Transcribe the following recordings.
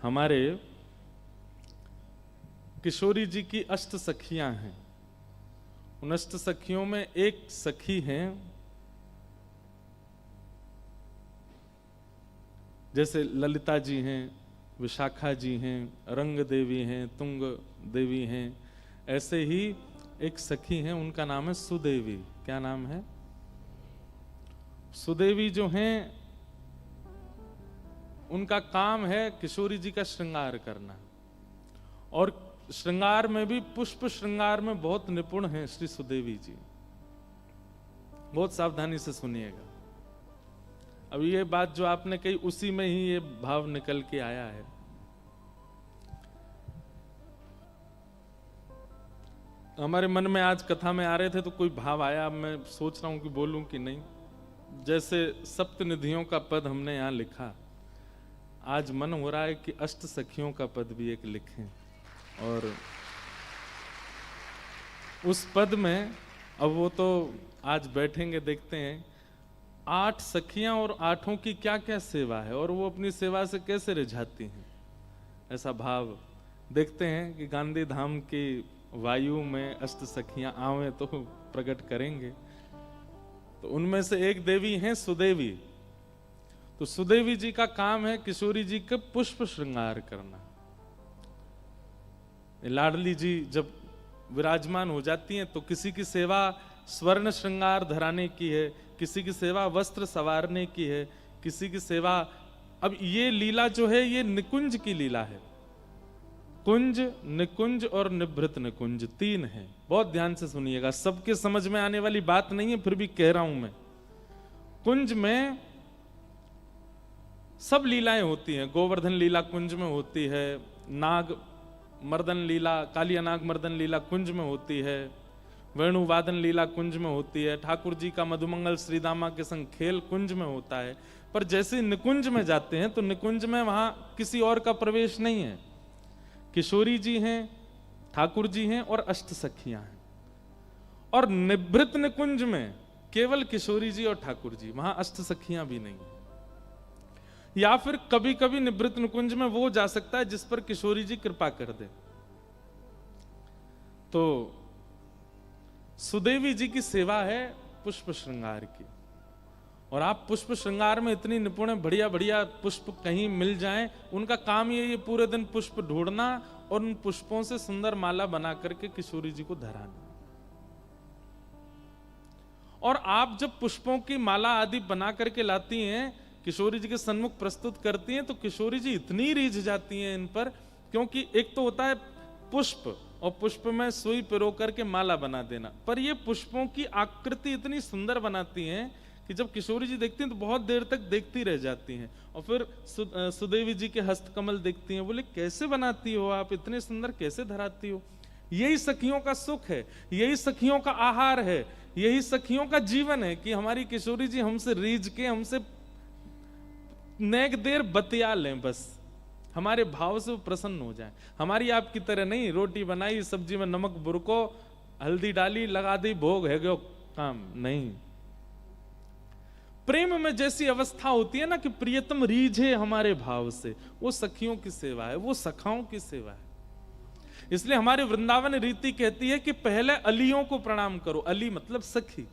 हमारे किशोरी जी की अष्ट सखियां हैं। उन अष्ट सखियों में एक सखी हैं, जैसे ललिता जी हैं, विशाखा जी हैं, रंग देवी हैं, तुंग देवी हैं। ऐसे ही एक सखी हैं, उनका नाम है सुदेवी। क्या नाम है? सुदेवी जो हैं, उनका काम है किशोरी जी का श्रृंगार करना, और श्रृंगार में भी पुष्प श्रृंगार में बहुत निपुण हैं श्री सुदेवी जी। बहुत सावधानी से सुनिएगा। अब ये बात जो आपने कही, उसी में ही ये भाव निकल के आया है। हमारे मन में आज कथा में आ रहे थे तो कोई भाव आया, मैं सोच रहा हूं कि बोलूं कि नहीं। जैसे सप्तनिधियों का पद हमने यहां लिखा, आज मन हो रहा है कि अष्ट सखियों का पद भी एक लिखें। और उस पद में, अब वो तो आज बैठेंगे देखते हैं, 8 सखियां और 8ओं की क्या क्या सेवा है और वो अपनी सेवा से कैसे रिझाती हैं, ऐसा भाव देखते हैं कि गांधी धाम की वायु में अष्ट सखियां आवे तो प्रकट करेंगे। तो उनमें से एक देवी हैं सुदेवी। तो सुदेवी जी का काम है किशोरी जी के पुष्प श्रृंगार करना। लाडली जी जब विराजमान हो जाती हैं तो किसी की सेवा स्वर्ण श्रृंगार धराने की है, किसी की सेवा वस्त्र सवारने की है, किसी की सेवा, अब ये लीला जो है ये निकुंज की लीला है। कुंज, निकुंज और निभृत निकुंज 3 है। बहुत ध्यान से सुनिएगा, सबके समझ में आने वाली बात नहीं है, फिर भी कह रहा हूं मैं। कुंज में सब लीलाएं होती हैं। गोवर्धन लीला कुंज में होती है, नाग मर्दन लीला, कालिया नाग मर्दन लीला कुंज में होती है, वेणुवादन लीला कुंज में होती है, ठाकुर जी का मधुमंगल श्रीदामा के संग खेल कुंज में होता है। पर जैसे निकुंज में जाते हैं तो निकुंज में वहां किसी और का प्रवेश नहीं है। किशोरी जी हैं, ठाकुर जी हैं और अष्ट सखियां हैं। और निभृत निकुंज में केवल किशोरी जी और ठाकुर जी, वहां अष्ट सखियां भी नहीं। या फिर कभी कभी निभृत निकुंज में वो जा सकता है जिस पर किशोरी जी कृपा कर दे। तो सुदेवी जी की सेवा है पुष्प श्रृंगार की, और आप पुष्प श्रृंगार में इतनी निपुण है, बढ़िया बढ़िया पुष्प कहीं मिल जाएं, उनका काम ये पूरे दिन पुष्प ढूंढना और उन पुष्पों से सुंदर माला बना करके किशोरी जी को धराना। और आप जब पुष्पों की माला आदि बना करके लाती हैं, किशोरी जी के सन्मुख प्रस्तुत करती हैं, तो किशोरी जी इतनी रीझ जाती हैं इन पर, क्योंकि एक तो होता है पुष्प और पुष्प में सुई पिरो करके माला बना देना, पर ये पुष्पों की आकृति इतनी सुंदर बनाती हैं कि जब किशोरी जी देखती हैं तो बहुत देर तक देखती रह जाती हैं। और फिर सुदेवी जी के हस्तकमल देखती हैं, बोले कैसे बनाती हो आप, इतने सुंदर कैसे धराती हो। यही सखियों का सुख है, यही सखियों का आहार है, यही सखियों का जीवन है कि हमारी किशोरी जी हमसे रीझ के, हमसे नेक देर बतिया लें, बस हमारे भाव से वो प्रसन्न हो जाए। हमारी आपकी तरह नहीं, रोटी बनाई, सब्जी में नमक बुरको, हल्दी डाली, लगा दी, भोग है गयो काम नहीं। प्रेम में जैसी अवस्था होती है ना कि प्रियतम रीझे हमारे भाव से, वो सखियों की सेवा है, वो सखाओं की सेवा है। इसलिए हमारे वृंदावन रीति कहती है कि पहले अलियों को प्रणाम करो। अली मतलब सखी,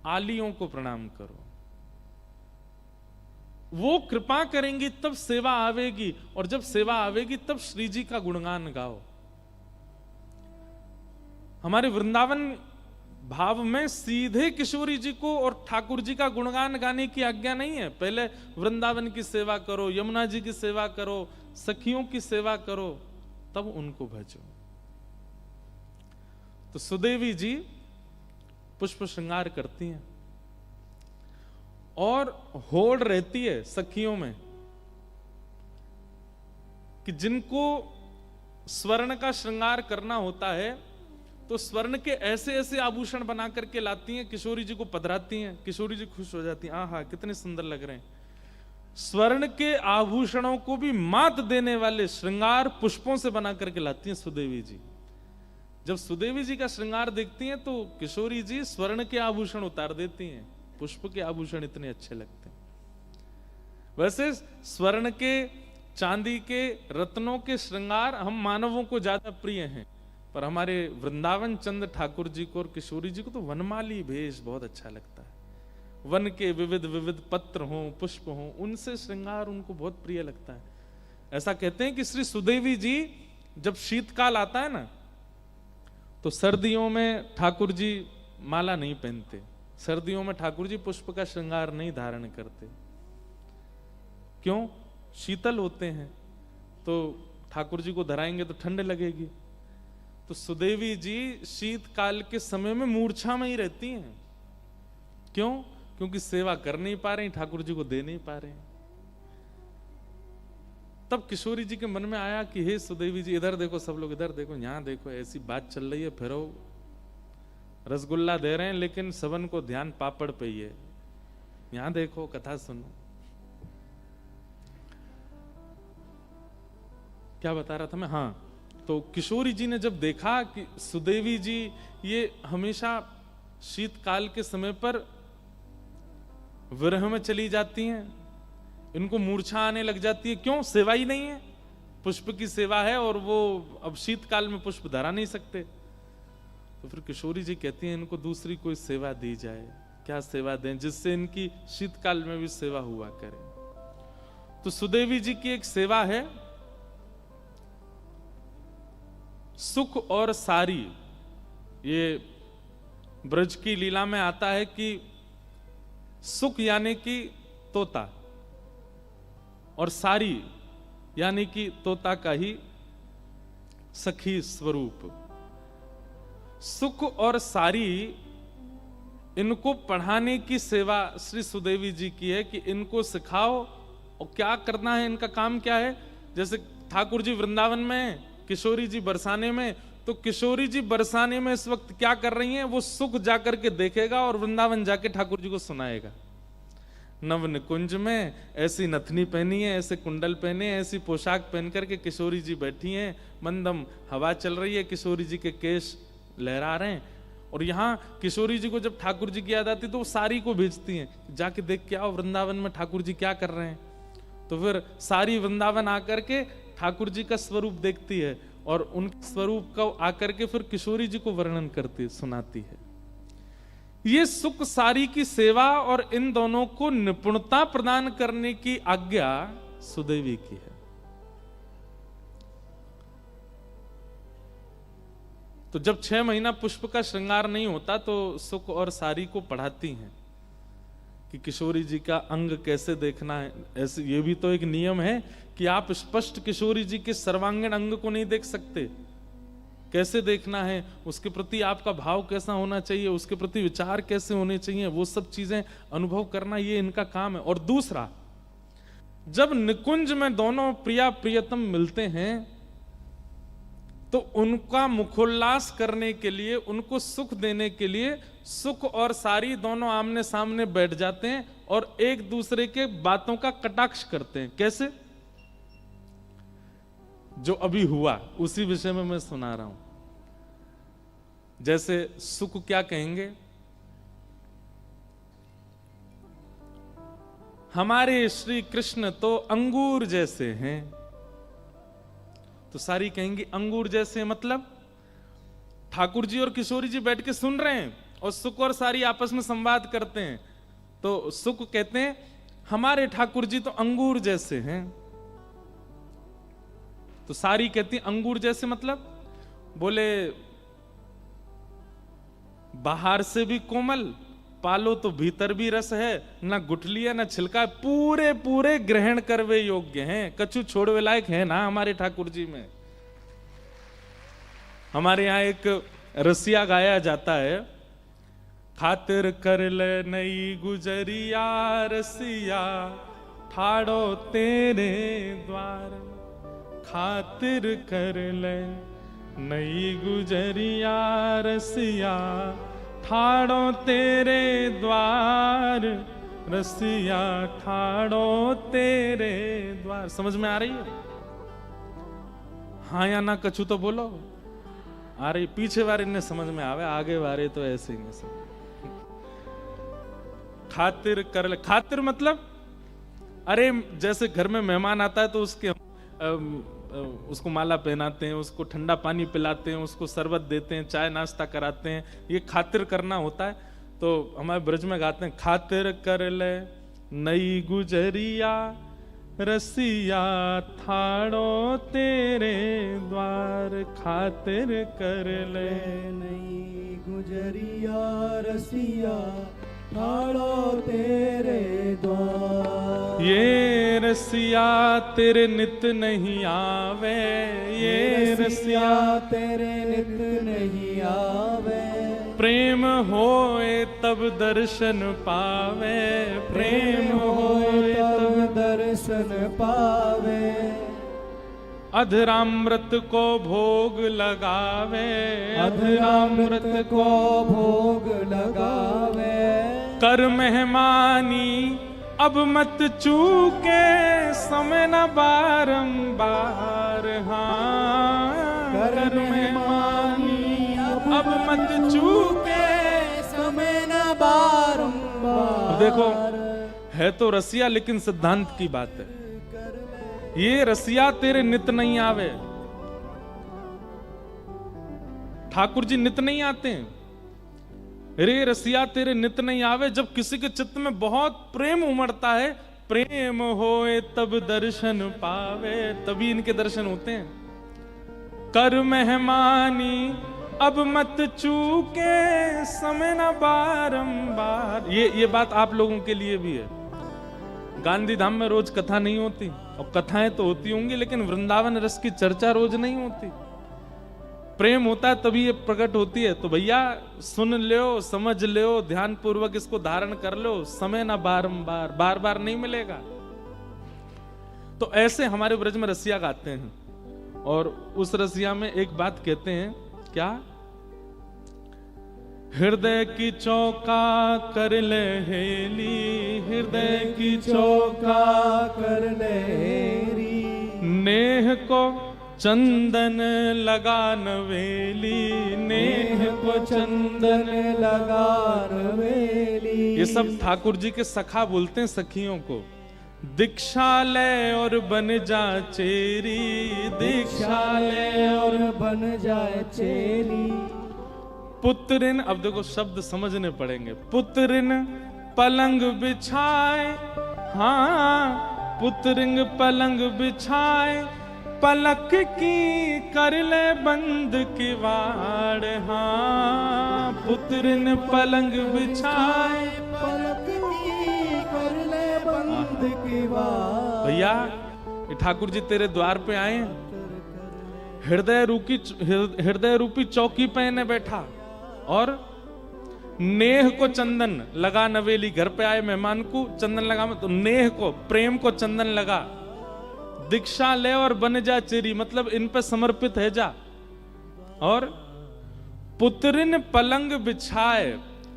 आलियों को प्रणाम करो, वो कृपा करेंगी तब सेवा आवेगी, और जब सेवा आवेगी तब श्री जी का गुणगान गाओ। हमारे वृंदावन भाव में सीधे किशोरी जी को और ठाकुर जी का गुणगान गाने की आज्ञा नहीं है। पहले वृंदावन की सेवा करो, यमुना जी की सेवा करो, सखियों की सेवा करो, तब उनको भजो। तो सुदेवी जी पुष्प श्रृंगार करती हैं, और होड़ रहती है सखियों में कि जिनको स्वर्ण का श्रृंगार करना होता है तो स्वर्ण के ऐसे ऐसे आभूषण बना करके लाती हैं, किशोरी जी को पधराती हैं। किशोरी जी खुश हो जाती हैं, आहा कितने सुंदर लग रहे हैं। स्वर्ण के आभूषणों को भी मात देने वाले श्रृंगार पुष्पों से बना करके लाती हैं सुदेवी जी। जब सुदेवी जी का श्रृंगार देखती हैं तो किशोरी जी स्वर्ण के आभूषण उतार देती हैं, पुष्प के आभूषण इतने अच्छे लगते हैं। वैसे स्वर्ण के चांदी के रत्नों के श्रृंगार हम मानवों को ज्यादा प्रिय हैं, पर हमारे वृंदावन चंद ठाकुर जी को और किशोरी जी को तो वनमाली भेष बहुत अच्छा लगता है। वन के विविध विविध पत्र हों, पुष्प हों, उनसे श्रृंगार उनको बहुत प्रिय लगता है। ऐसा कहते हैं कि श्री सुदेवी जी जब शीतकाल आता है ना, तो सर्दियों में ठाकुर जी माला नहीं पहनते, सर्दियों में ठाकुर जी पुष्प का श्रृंगार नहीं धारण करते। क्यों? शीतल होते हैं, तो ठाकुर जी को धराएंगे तो ठंड लगेगी। तो सुदेवी जी शीतकाल के समय में मूर्छा में ही रहती हैं। क्यों? क्योंकि सेवा कर नहीं पा रही, ठाकुर जी को दे नहीं पा रहे। तब किशोरी जी के मन में आया कि हे सुदेवी जी, इधर देखो, सब लोग इधर देखो, यहां देखो, ऐसी बात चल रही है, फिरो रसगुल्ला दे रहे हैं लेकिन सबन को ध्यान पापड़ पे ही है, यहां देखो, कथा सुनो। क्या बता रहा था मैं? हाँ, तो किशोरी जी ने जब देखा कि सुदेवी जी ये हमेशा शीतकाल के समय पर विरह में चली जाती हैं, इनको मूर्छा आने लग जाती है। क्यों? सेवा ही नहीं है, पुष्प की सेवा है और वो अब शीतकाल में पुष्प धरा नहीं सकते। तो फिर किशोरी जी कहती हैं इनको दूसरी कोई सेवा दी जाए। क्या सेवा दें जिससे इनकी शीतकाल में भी सेवा हुआ करे? तो सुदेवी जी की एक सेवा है सुख और सारी। ये ब्रज की लीला में आता है कि सुख यानी कि तोता और सारी यानी कि तोता का ही सखी स्वरूप। सुख और सारी इनको पढ़ाने की सेवा श्री सुदेवी जी की है कि इनको सिखाओ और क्या करना है, इनका काम क्या है। जैसे ठाकुर जी वृंदावन में, किशोरी जी बरसाने में, तो किशोरी जी बरसाने में इस वक्त क्या कर रही हैं, वो सुख जाकर के देखेगा और वृंदावन जाके ठाकुर जी को सुनाएगा। नव निकुंज में ऐसी नथनी पहनी है, ऐसे कुंडल पहने, ऐसी पोशाक पहन करके किशोरी जी बैठी हैं, मंदम हवा चल रही है, किशोरी जी के केश लहरा रहे हैं। और यहाँ किशोरी जी को जब ठाकुर जी की याद आती तो वो सारी को भेजती हैं, जाके देख के आओ वृंदावन में ठाकुर जी क्या कर रहे हैं। तो फिर सारी वृंदावन आकर के ठाकुर जी का स्वरूप देखती है और उन स्वरूप को आकर के फिर किशोरी जी को वर्णन करती, सुनाती है। ये सुख सारी की सेवा और इन दोनों को निपुणता प्रदान करने की आज्ञा सुदेवी की है। तो जब 6 महीना पुष्प का श्रृंगार नहीं होता तो सुख और सारी को पढ़ाती हैं कि किशोरी जी का अंग कैसे देखना है। ऐसे ये भी तो एक नियम है कि आप स्पष्ट किशोरी जी के सर्वांगीण अंग को नहीं देख सकते, कैसे देखना है, उसके प्रति आपका भाव कैसा होना चाहिए, उसके प्रति विचार कैसे होने चाहिए, वो सब चीजें अनुभव करना ये इनका काम है। और दूसरा, जब निकुंज में दोनों प्रिया प्रियतम मिलते हैं तो उनका मुखोल्लास करने के लिए, उनको सुख देने के लिए सुख और सारी दोनों आमने सामने बैठ जाते हैं और एक दूसरे के बातों का कटाक्ष करते हैं। कैसे? जो अभी हुआ उसी विषय में मैं सुना रहा हूं। जैसे सुख क्या कहेंगे, हमारे श्री कृष्ण तो अंगूर जैसे हैं। तो सारी कहेंगी अंगूर जैसे मतलब ठाकुर जी और किशोरी जी बैठ के सुन रहे हैं और सुख और सारी आपस में संवाद करते हैं। तो सुख कहते हैं हमारे ठाकुर जी तो अंगूर जैसे हैं। तो सारी कहती अंगूर जैसे मतलब, बोले बाहर से भी कोमल, पालो तो भीतर भी रस है, ना गुठली है ना छिलका, पूरे पूरे ग्रहण करवे योग्य हैं, कछु छोड़वे लायक है ना हमारे ठाकुर जी में। हमारे यहाँ एक रसिया गाया जाता है, खातिर कर ले नई गुजरिया रसिया ठाड़ो तेरे द्वार। खातिर कर ले नई गुजरिया रसिया ठाड़ो तेरे द्वार, रसिया ठाड़ो तेरे द्वार। समझ में आ रही है? हाँ या ना कछु तो बोलो। आ रही? पीछे वाले ने समझ में आवे, आगे वाले तो ऐसे ही समझ। खातिर कर ले, खातिर मतलब अरे जैसे घर में मेहमान आता है तो उसके उसको माला पहनाते हैं, उसको ठंडा पानी पिलाते हैं, उसको शरबत देते हैं, चाय नाश्ता कराते हैं, ये खातिर करना होता है। तो हमारे ब्रज में गाते हैं, खातिर कर ले नई गुजरिया रसिया थाड़ो तेरे द्वार, खातिर कर ले नई गुजरिया रसिया ठाड़ो तेरे द्वार। ये रसिया तेरे नित नहीं आवे, ये रसिया तेरे नित नहीं आवे। प्रेम होए तब दर्शन पावे, प्रेम होए तब दर्शन पावे। अधरामृत को भोग लगावे, अधरामृत को भोग लगावे। कर मेहमानी अब मत चूके, समय न बारंबार। हाँ कर मेहमानी अब मत चूके, समय न बारंबार। देखो है तो रसिया लेकिन सिद्धांत की बात है। ये रसिया तेरे नित नहीं आवे, ठाकुर जी नित नहीं आते हैं। रे रसिया तेरे नित नहीं आवे, जब किसी के चित्त में बहुत प्रेम उमड़ता है, प्रेम होए तब दर्शन पावे, तभी इनके दर्शन होते हैं। कर मेहमानी अब मत चूके, समय न बारंबार। ये बात आप लोगों के लिए भी है। गांधी धाम में रोज कथा नहीं होती, और कथाएं तो होती होंगी, लेकिन वृंदावन रस की चर्चा रोज नहीं होती। प्रेम होता है तभी ये प्रकट होती है। तो भैया सुन लो, समझ लो, ध्यान पूर्वक इसको धारण कर लो, समय ना बारंबार, बार बार नहीं मिलेगा। तो ऐसे हमारे ब्रज में रसिया गाते हैं, और उस रसिया में एक बात कहते हैं, क्या? हृदय की चौका कर ले हेली, हृदय की चौका कर ले हेरी। नेह को चंदन लगा नवेली, नेह को चंदन लगा नवेली। ये सब ठाकुर जी के सखा बोलते हैं सखियों को। दीक्षा ले और बन जा चेरी, दीक्षा ले और बन जाए चेरी। पुत्रिन, अब देखो शब्द समझने पड़ेंगे। पुत्रिन पलंग बिछाए, हाँ पुत्रिंग पलंग बिछाए, पलक की कर ले बंद किवाड़। हाँ पुत्रिन पलंग बिछाए, पलक की कर ले बंद किवाड़। भैया ठाकुर जी तेरे द्वार पे आए, हृदय रूपी चौकी पे ने बैठा, और नेह को चंदन लगा नवेली। घर पे आए मेहमान को चंदन लगा, तो नेह को, प्रेम को चंदन लगा। दीक्षा ले और बन जा चेरी, मतलब इन पे समर्पित है जा। और पुत्रिन पलंग बिछाए,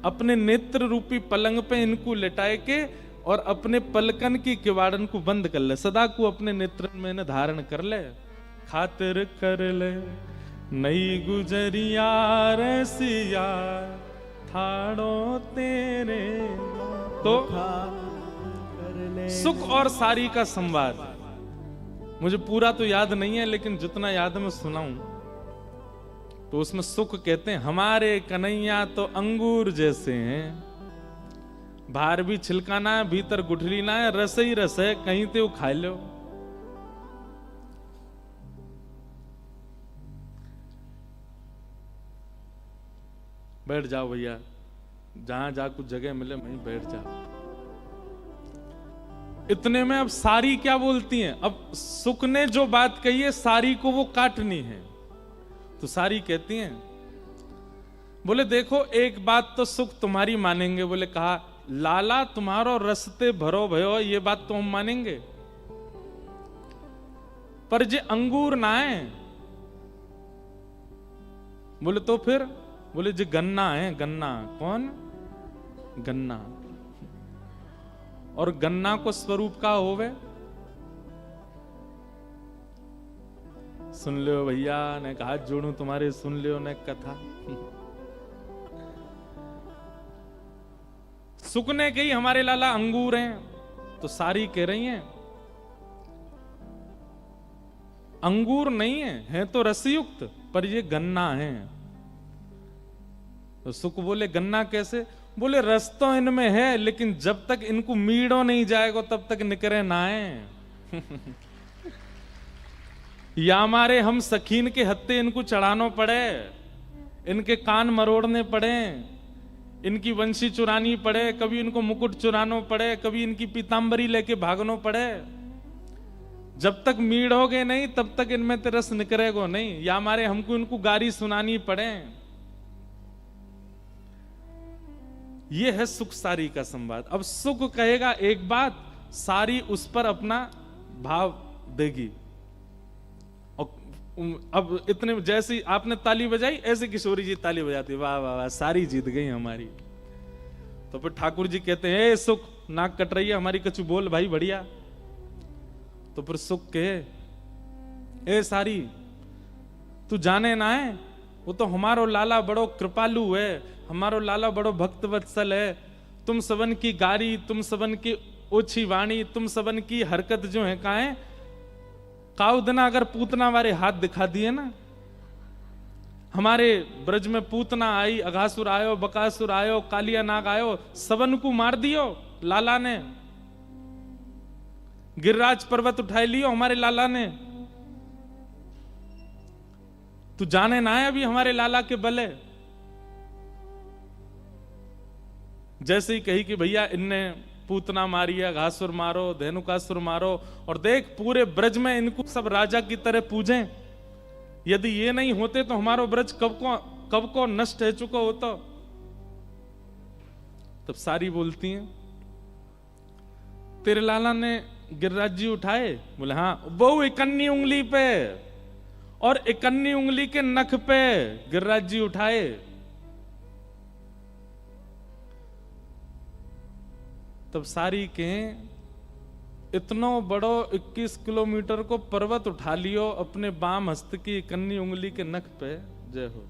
अपने नेत्र रूपी पलंग पे इनको लेटाए के, और अपने पलकन की किवाड़न को बंद कर ले, सदा को अपने नेत्र में न धारण कर ले। खातिर कर ले नई गुजरिया रसिया थाड़ो तेरे। तो सुख और सारी का संवाद मुझे पूरा तो याद नहीं है, लेकिन जितना याद है मैं सुनाऊं। तो उसमें सुख कहते हैं, हमारे कन्हैया तो अंगूर जैसे हैं, बाहर भी छिलकाना है, भीतर गुठली ना है, रस ही रस है, कहीं तो खा लो। बैठ जाओ भैया, जहां जा कुछ जगह मिले वहीं बैठ जाओ। इतने में अब सारी क्या बोलती हैं? अब सुख ने जो बात कही है सारी को वो काटनी है। तो सारी कहती हैं, बोले देखो एक बात तो सुख तुम्हारी मानेंगे। बोले कहा, लाला तुम्हारो रस्ते भरो भयो, ये बात तो हम मानेंगे, पर जे अंगूर ना है। बोले तो फिर? बोले जी गन्ना है, गन्ना। कौन? गन्ना। और गन्ना को स्वरूप का होवे? सुन लो भैया, ने कहा जोड़ू तुम्हारे, सुन लियो ने कथा। सुख ने कही हमारे लाला अंगूर हैं, तो सारी कह रही हैं अंगूर नहीं है तो रसयुक्त, पर ये गन्ना है। तो सुख बोले गन्ना कैसे? बोले रस तो इनमें है, लेकिन जब तक इनको मीड़ो नहीं जाएगा तब तक निकरे ना है। या हमारे हम सखीन के हत्ते इनको चढ़ानो पड़े, इनके कान मरोड़ने पड़े, इनकी वंशी चुरानी पड़े, कभी इनको मुकुट चुरानो पड़े, कभी इनकी पीतांबरी लेके भागनो पड़े, जब तक मीड़ोगे नहीं तब तक इनमें ते रस निकलेगो नहीं। या हमारे हमको इनको गारी सुनानी पड़े। ये है सुख सारी का संवाद। अब सुख कहेगा एक बात, सारी उस पर अपना भाव देगी। और अब इतने जैसी आपने ताली बजाई ऐसे किशोरी जी ताली बजाती, वाह वाह वाह, सारी जीत गई हमारी। तो फिर ठाकुर जी कहते हैं ए सुख, नाक कट रही है हमारी, कछु बोल भाई बढ़िया। तो फिर सुख कहे ए सारी, तू जाने ना है, वो तो हमारो लाला बड़ो कृपालु है, हमारो लाला बड़ो भक्त वत्सल है। तुम सबन की गारी, तुम सबन की ओछी वाणी, तुम सबन की हरकत जो है कहा है, काउ दिना अगर पूतना वाले हाथ दिखा दिए ना, हमारे ब्रज में पूतना आई, अघासुर आयो, बकासुर आयो, कालिया नाग आयो, सबन को मार दियो लाला ने। गिरिराज पर्वत उठाई लियो हमारे लाला ने। तू जाने ना है अभी हमारे लाला के बले। जैसे ही कही कि भैया इनने पूतना मारी है, घासुर मारो, धेनुकासुर मारो, और देख पूरे ब्रज में इनको सब राजा की तरह पूजें। यदि ये नहीं होते तो हमारो ब्रज कब को नष्ट हो चुका होता। तब सारी बोलती हैं तेरे लाला ने गिरिराज जी उठाए? बोले हाँ। वो इकन्नी उंगली पे और इकन्नी उंगली के नख पे गिरिराज जी उठाए। तब सारी के इतनो बड़ो 21 किलोमीटर को पर्वत उठा लियो अपने बाम हस्त की इकन्नी उंगली के नख पे। जय हो।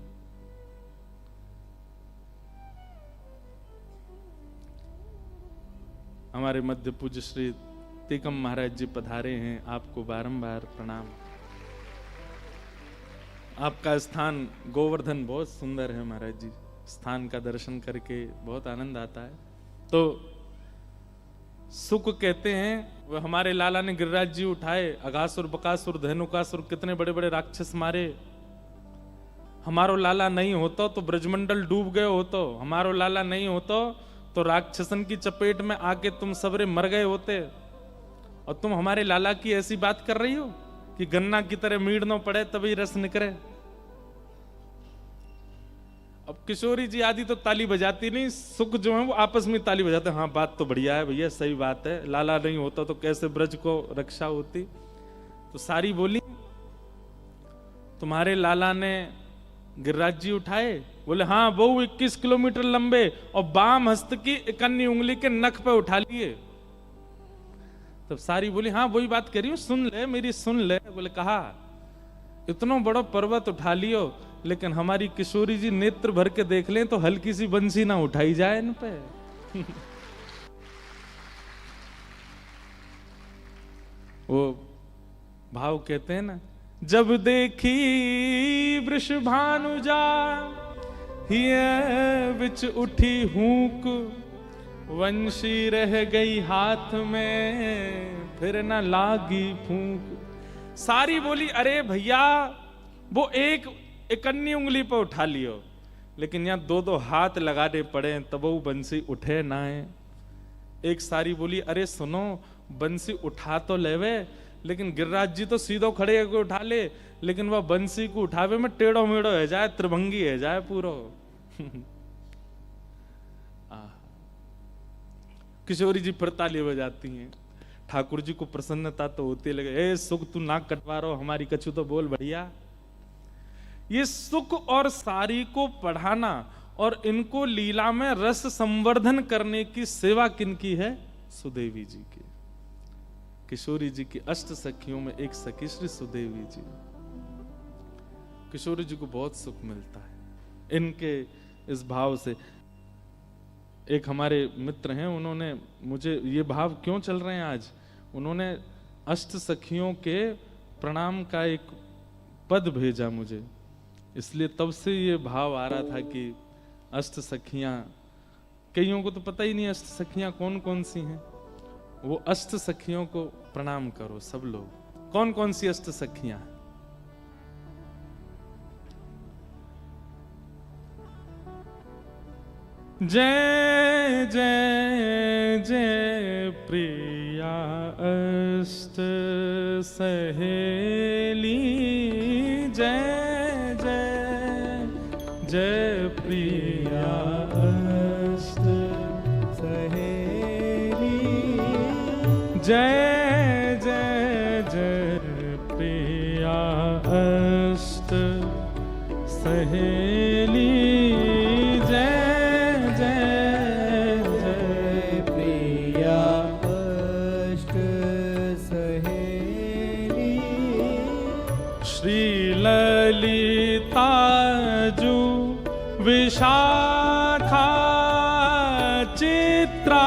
हमारे मध्य पूज्य श्री टीकम महाराज जी पधारे हैं, आपको बारंबार प्रणाम। आपका स्थान गोवर्धन बहुत सुंदर है महाराज जी, स्थान का दर्शन करके बहुत आनंद आता है। तो सुख कहते हैं वह हमारे लाला ने गिरिराज जी उठाए, अघासुर, बकासुर, धेनुकासुर कितने बड़े बड़े राक्षस मारे। हमारो लाला नहीं होता तो ब्रजमंडल डूब गए होतो, हमारो लाला नहीं होता तो राक्षसन की चपेट में आके तुम सबरे मर गए होते। और तुम हमारे लाला की ऐसी बात कर रही हो कि गन्ना की तरह मीड़ना पड़े तभी रस निकले। अब किशोरी जी आदि तो ताली बजाती नहीं, सुख जो है वो आपस में ताली बजाते हैं। हाँ बात तो बढ़िया है भैया, सही बात है, लाला नहीं होता तो कैसे ब्रज को रक्षा होती। तो सारी बोली तुम्हारे लाला ने गिरिराज जी उठाए? बोले हाँ, वो 21 किलोमीटर लंबे और बाम हस्त की इकन्नी उंगली के नख पे उठा लिए। तब सारी बोली हाँ वही बात करी हूं, सुन ले मेरी, सुन ले। बोले कहा इतना बड़ा पर्वत उठा लियो, लेकिन हमारी किशोरी जी नेत्र भर के देख लें तो हल्की सी बंसी ना उठाई जाए इन पे। वो भाव कहते हैं ना, जब देखी वृषभानुजा हिय विच उठी हूक, वंशी रह गई हाथ में फिर न लागी फूंक। सारी बोली अरे भैया वो एक इकन्नी उंगली पर उठा लियो, लेकिन यहाँ दो दो हाथ लगाने पड़े तब वो बंसी उठे ना है। एक सारी बोली अरे सुनो, बंसी उठा तो लेवे, लेकिन गिरिराज जी तो सीधो खड़े होकर उठा ले, लेकिन वह बंसी को उठावे में टेढ़ो मेढ़ो है जाए, त्रिभंगी है जाए पूरो। किशोरी जी फिर ताली बजाती हैं। ठाकुर जी को प्रसन्नता तो होती लगे, ए सुख तू नाक कटवा रहो हमारी, कछु तो बोल बढ़िया। ये सुख और सारी को पढ़ाना और इनको लीला में रस संवर्धन करने की सेवा किनकी है? सुदेवी जी की। किशोरी जी की अष्ट सखियों में एक सखी श्री सुदेवी जी। किशोरी जी को बहुत सुख मिलता है इनके इस भाव से। एक हमारे मित्र हैं, उन्होंने मुझे ये भाव क्यों चल रहे हैं आज, उन्होंने अष्ट सखियों के प्रणाम का एक पद भेजा मुझे, इसलिए तब से ये भाव आ रहा था कि अष्ट सखियां, कईयों को तो पता ही नहीं अष्ट सखियां कौन कौन सी हैं, वो अष्ट सखियों को प्रणाम करो सब लोग। कौन कौन सी अष्ट सखियां? जय जय जय प्रिया अष्ट सहेली, जय जय जय प्रिया अष्ट सहेली, जय जय जय प्रिया अष्ट सहेली, ललिताजु विशाखा चित्रा,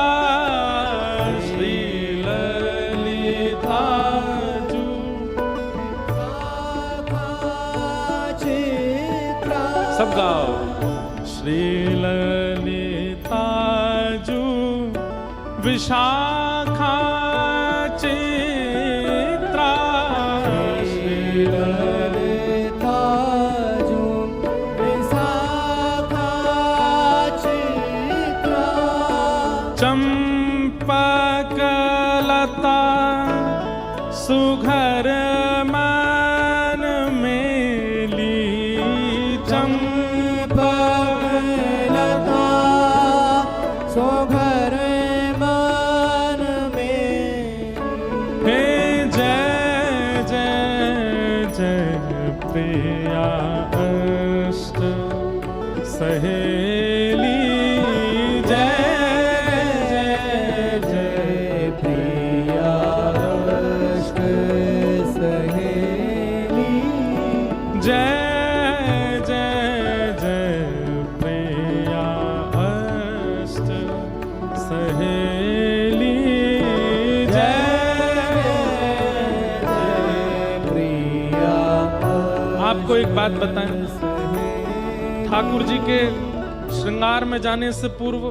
श्री ललिताजु चित्रा, सब गाओ। श्री ललिताजु विशाखा चित्रा, श्री चंपकलता सुघर मन मेली, चंपकलता सुघर मन में, हे जय जय जय प्रिया अष्ट सहेली, जय जय जय प्रिया अष्ट सहेली, जय जय प्रिया। आपको एक बात बताएं, ठाकुर जी के श्रृंगार में जाने से पूर्व,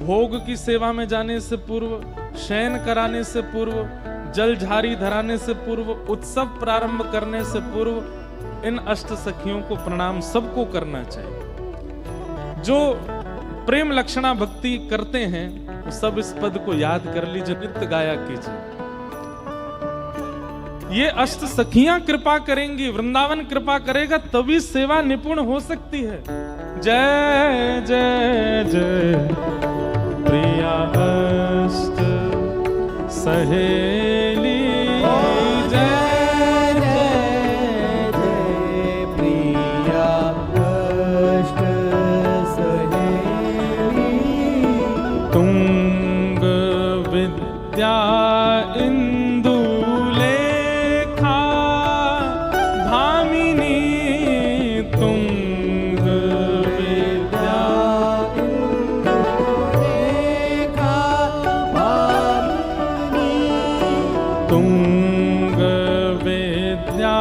भोग की सेवा में जाने से पूर्व, शयन कराने से पूर्व, जलझारी धराने से पूर्व, उत्सव प्रारंभ करने से पूर्व इन अष्ट सखियों को प्रणाम सबको करना चाहिए। जो प्रेम लक्षणा भक्ति करते हैं वो सब इस पद को याद कर लीजिए, नित्य गाया कीजिए। ये अष्ट सखियां कृपा करेंगी, वृंदावन कृपा करेगा, तभी सेवा निपुण हो सकती है। जय जय जय प्रिया अष्ट सहेली, तुंग विद्या इंदुलेखा भामिनी, तुंग विद्या इंदुलेखा भामिनी, तुंग विद्या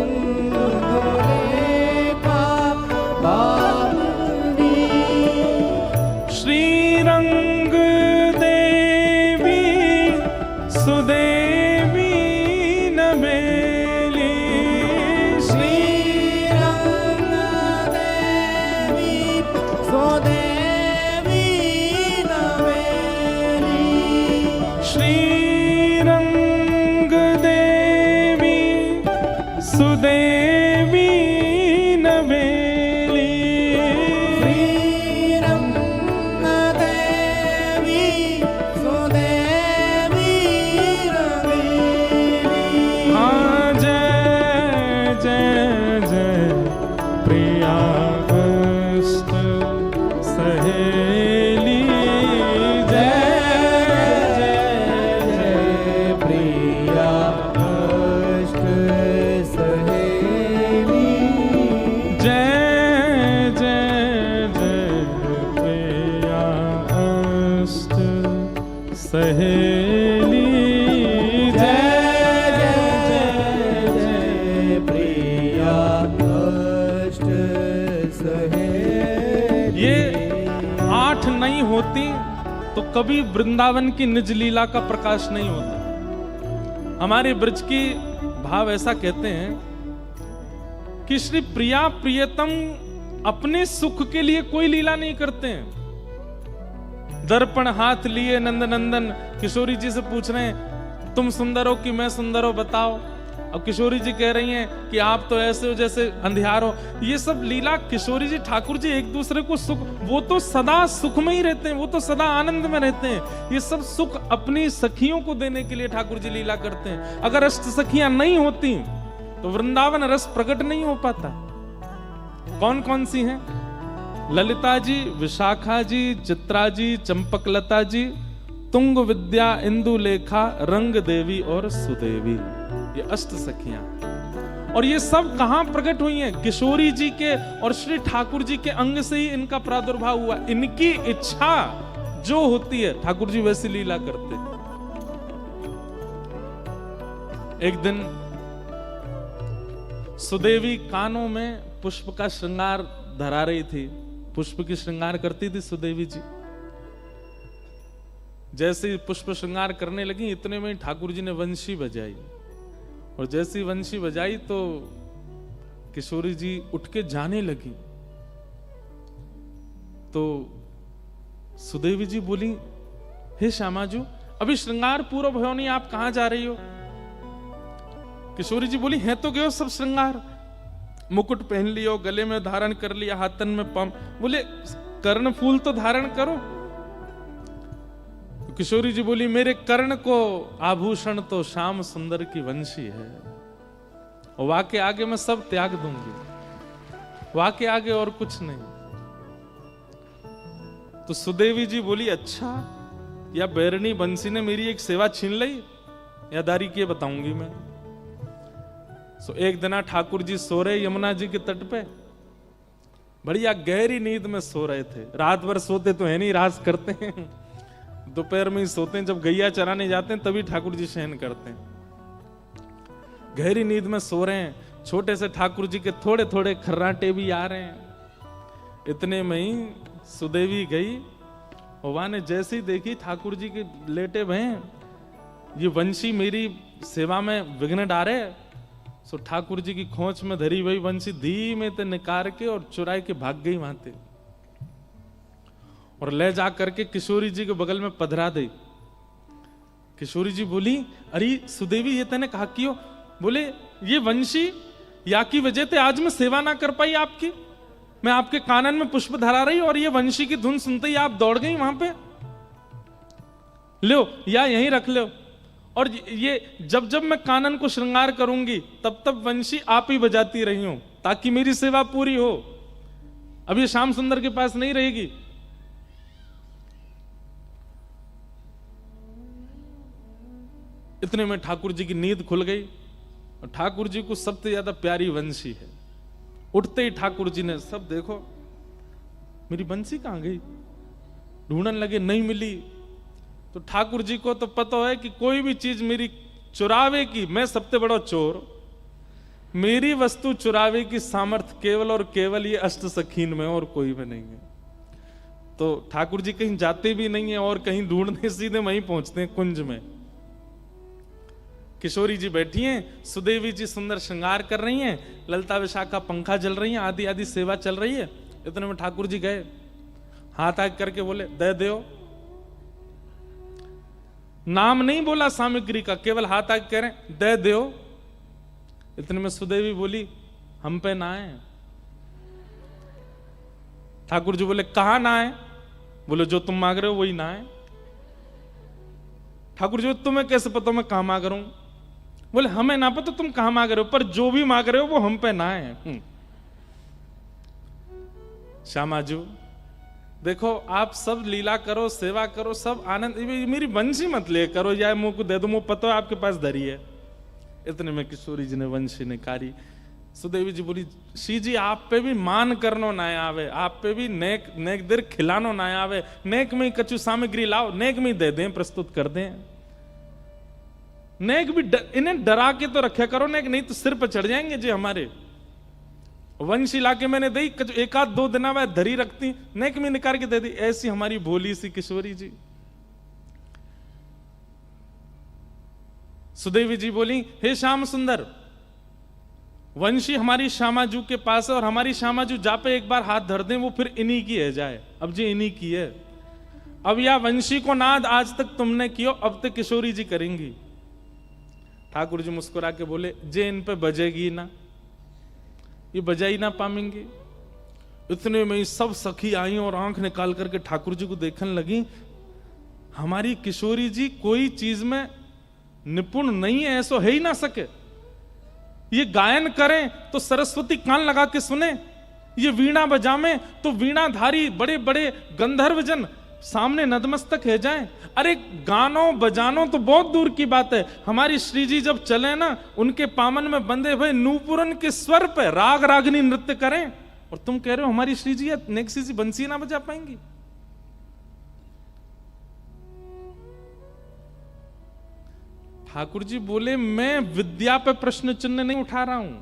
इंदुलेखा भामिनी, सुदेवी नबेली, श्रीरंग देवी सुदेवी नबेली, श्रीरंग देवी सुदेवी नबेली, श्रीरंग देवी सुदेवी, जय जय प्रिया अष्ट सहेली जय जय जय प्रिया कष्ट सहेली। ये 8 नहीं होती तो कभी वृंदावन की निज लीला का प्रकाश नहीं होता। हमारे ब्रज की भाव ऐसा कहते हैं कि श्री प्रिया प्रियतम अपने सुख के लिए कोई लीला नहीं करते हैं। दर्पण हाथ लिए नंद नंदन किशोरी जी से पूछ रहे हैं तुम सुंदर हो कि मैं सुंदर हो बताओ। अब किशोरी जी कह रही हैं कि आप तो ऐसे हो जैसे अंधियार हो। ये सब लीला किशोरी जी ठाकुर जी एक दूसरे को सुख, वो तो सदा सुख में ही रहते हैं, वो तो सदा आनंद में रहते हैं। ये सब सुख अपनी सखियों को देने के लिए ठाकुर जी लीला करते हैं। अगर अष्ट सखियां नहीं होती तो वृंदावन रस प्रकट नहीं हो पाता। कौन कौन सी हैं? ललिता जी, विशाखा जी, चित्रा जी, चंपकलता जी, तुंग विद्या, इंदुलेखा, रंग देवी और सुदेवी। ये अष्ट सखियां, और ये सब कहां प्रकट हुई हैं? किशोरी जी के और श्री ठाकुर जी के अंग से ही इनका प्रादुर्भाव हुआ। इनकी इच्छा जो होती है ठाकुर जी वैसी लीला करते। एक दिन सुदेवी कानों में पुष्प का श्रृंगार धरा रही थी। पुष्प की श्रृंगार करती थी सुदेवी जी। जैसे ही पुष्प श्रृंगार करने लगी इतने में ठाकुर जी ने वंशी बजाई, और जैसी वंशी बजाई तो किशोरी जी उठ के जाने लगी। तो सुदेवी जी बोली, हे श्यामाजू अभी श्रृंगार पूरा भयो नहीं, आप कहां जा रही हो? किशोरी जी बोली, है तो गयो सब श्रृंगार, मुकुट पहन लियो, गले में धारण कर लिया, हाथन में पम। बोले कर्ण फूल तो धारण करो। किशोरी जी बोली, मेरे कर्ण को आभूषण तो श्याम सुंदर की वंशी है, और वहां के आगे मैं सब त्याग दूंगी, वहां के आगे और कुछ नहीं। तो सुदेवी जी बोली, अच्छा या बैरनी बंसी ने मेरी एक सेवा छीन ली या दारी किए बताऊंगी मैं। सो एक दिन ठाकुर जी सो रहे यमुना जी के तट पे, बढ़िया गहरी नींद में सो रहे थे। रात भर सोते तो है नहीं, रास करते हैं, दोपहर में ही सोते हैं। जब गैया चराने जाते हैं तभी ठाकुर जी शयन करते हैं। गहरी नींद में सो रहे हैं, छोटे से ठाकुर जी के थोड़े थोड़े खर्राटे भी आ रहे हैं। इतने में ही सुदेवी गई, और वहां ने जैसे ही देखी ठाकुर जी के लेटे भय, ये वंशी मेरी सेवा में विघ्न डारे। सो ठाकुर जी की खोंच में धरी हुई वंशी धीमे ते निकाल के और चुराई के भाग गई वहां ते, और ले जा करके किशोरी जी के बगल में पधरा दी। किशोरी जी बोली, अरे सुदेवी ये तने कहा कियो? बोले, ये वंशी या की वजह से आज मैं सेवा ना कर पाई आपकी। मैं आपके कानन में पुष्प धरा रही और ये वंशी की धुन सुनते ही आप दौड़ गई वहां पे। लो या यहीं रख लो, और ये जब जब मैं कानन को श्रृंगार करूंगी तब तब वंशी आप ही बजाती रही हूं, ताकि मेरी सेवा पूरी हो। अब ये श्याम सुंदर के पास नहीं रहेगी। इतने में ठाकुर जी की नींद खुल गई, और ठाकुर जी को सबसे ज्यादा प्यारी वंशी है। उठते ही ठाकुर जी ने, सब देखो मेरी बंसी कहां गई, ढूंढने लगे, नहीं मिली। तो ठाकुर जी को तो पता है कि कोई भी चीज मेरी चुरावे की, मैं सबसे बड़ा चोर, मेरी वस्तु चुरावे की सामर्थ्य केवल और केवल ये अष्ट सखीन में, और कोई में नहीं है। तो ठाकुर जी कहीं जाते भी नहीं है और कहीं ढूंढने, सीधे वहीं पहुंचते हैं कुंज में। किशोरी जी बैठी हैं, सुदेवी जी सुंदर श्रृंगार कर रही हैं, ललिता विशाखा पंखा जल रही हैं, आदि आदि सेवा चल रही है। इतने में ठाकुर जी गए, हाथ आग करके बोले, दे दो। नाम नहीं बोला सामग्री का, केवल हाथ आग कह रहे, दे दो। इतने में सुदेवी बोली, हम पे ना है। ठाकुर जी बोले, कहां ना है? बोले, जो तुम मांग रहे हो वही ना है। ठाकुर जी, तुम्हें कैसे पता मैं कहां मांग रहा हूं? बोले, हमें ना पता तुम कहां मांग रहे हो, पर जो भी मांग रहे हो वो हम पे ना है। श्यामाजू देखो, आप सब लीला करो, सेवा करो, सब आनंद, मेरी वंशी मत ले करो, या मुंह को दे दो, मुंह पता है आपके पास धरी है। इतने में किशोरी जी ने वंशी निकाली, सुदेवी जी बोली, शी जी आप पे भी मान करनो ना आवे, आप पे भी नेक नेक देर खिलानो ना आवे, नेक में कछु सामग्री लाओ, नेक में दे दें, प्रस्तुत कर दें। नेक भी इन्हें डरा के तो रखा करो नेक, नहीं तो सिर पर चढ़ जाएंगे जी हमारे। वंश लाके मैंने दी, एक आध 2 दिन में धरी रखती, नेक में निकाल के दे दी। ऐसी हमारी भोली सी किशोरी जी। सुदेवी जी बोली, हे श्याम सुंदर, वंशी हमारी श्यामाजू के पास है और हमारी श्यामाजू जा पे एक बार हाथ धर दें वो फिर इन्हीं की है जाए। अब जी इन्हीं की है। अब या वंशी को नाद आज तक तुमने कियो, अब तक किशोरी जी करेंगी। ठाकुर जी मुस्कुरा के बोले, जे इन पे बजेगी ना, ये बजा ही ना पाएंगे। इतने में सब सखी आई और आंख निकाल करके ठाकुर जी को देखने लगी। हमारी किशोरी जी कोई चीज में निपुण नहीं है, ऐसा है ही ना सके। ये गायन करें तो सरस्वती कान लगा के सुने, ये वीणा बजावे तो वीणाधारी बड़े बड़े गंधर्वजन सामने नतमस्तक है जाएं। अरे गानों बजानों तो बहुत दूर की बात है, हमारी श्री जी जब चले ना, उनके पामन में बंधे हुए नूपुरन के स्वर पे राग रागनी नृत्य करें, और तुम कह रहे हो हमारी श्री जी नेक्सी जी बंसी ना बजा पाएंगी। ठाकुर जी बोले, मैं विद्या पे प्रश्न चिन्ह नहीं उठा रहा हूं,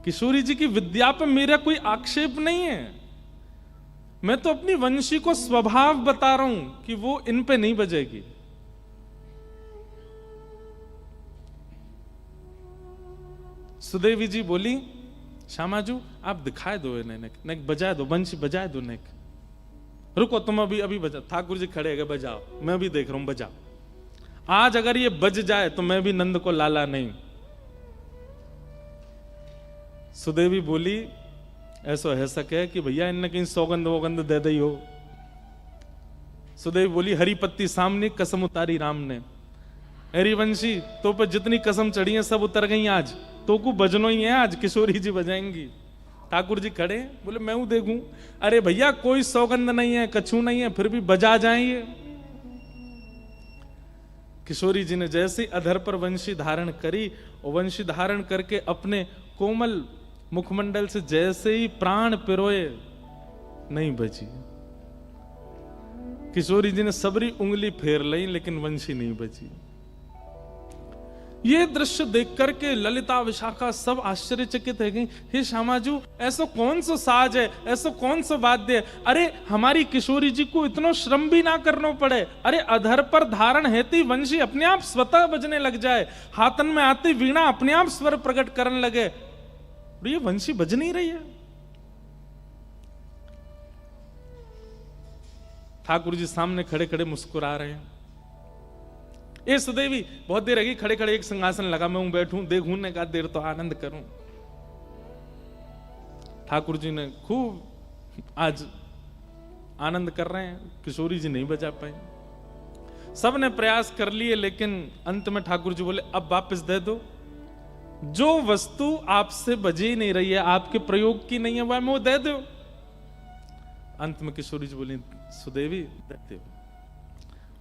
किशोरी जी की विद्या पे मेरा कोई आक्षेप नहीं है। मैं तो अपनी वंशी को स्वभाव बता रहा हूं कि वो इन पे नहीं बजेगी। सुदेवी जी बोली, श्यामाजू आप दिखाए दो इन्हें, नेक बजाए दो, वंशी बजाए दो नेक। रुको तुम अभी अभी बजा। ठाकुर जी खड़े गए, बजाओ, मैं भी देख रहा हूं, बजाओ। आज अगर ये बज जाए तो मैं भी नंद को लाला नहीं। सुदेवी बोली, ऐसा है सके कि भैया इनने कहीं सौगंध वोगंध दे दी हो। सुदेवी बोली, हरी पत्ती सामने कसम उतारी राम ने। हरिवंशी तो पर जितनी कसम चढ़ी है सब उतर गई आज, तो को बजनो ही है आज, किशोरी जी बजाएंगी। ठाकुर जी खड़े बोले, मैं हूं देखूं। अरे भैया कोई सौगंध नहीं है, कछु नहीं है, फिर भी बजा जाएंगे। किशोरी जी ने जैसे अधर पर वंशी धारण करी, और वंशी धारण करके अपने कोमल मुखमंडल से जैसे ही प्राण पिरोए, नहीं बजी। किशोरी जी ने सबरी उंगली फेर ली, लेकिन वंशी नहीं बजी। ये दृश्य देख करके ललिता विशाखा सब आश्चर्यचकित है गई। हे श्यामाजू, ऐसा कौन सा साज है, ऐसा कौन सा वाद्य है? अरे हमारी किशोरी जी को इतना श्रम भी ना करना पड़े। अरे अधर पर धारण हेती वंशी अपने आप स्वतः बजने लग जाए, हाथन में आती वीणा अपने आप स्वर प्रकट करने लगे। ये वंशी बज नहीं रही है। ठाकुर जी सामने खड़े खड़े मुस्कुरा रहे हैं। ये सुदेवी बहुत देर रही खड़े खड़े, एक सिंहासन लगा, मैं बैठूं देखूं ने कहा देर तो आनंद करूं। ठाकुर जी ने खूब आज आनंद कर रहे हैं, किशोरी जी नहीं बजा पाई। सब ने प्रयास कर लिए, लेकिन अंत में ठाकुर जी बोले, अब वापस दे दो। जो वस्तु आपसे बजी नहीं रही है, आपके प्रयोग की नहीं है, वह वो दे दो। अंत में किशोरी जी बोली, सुदेवी देते हो।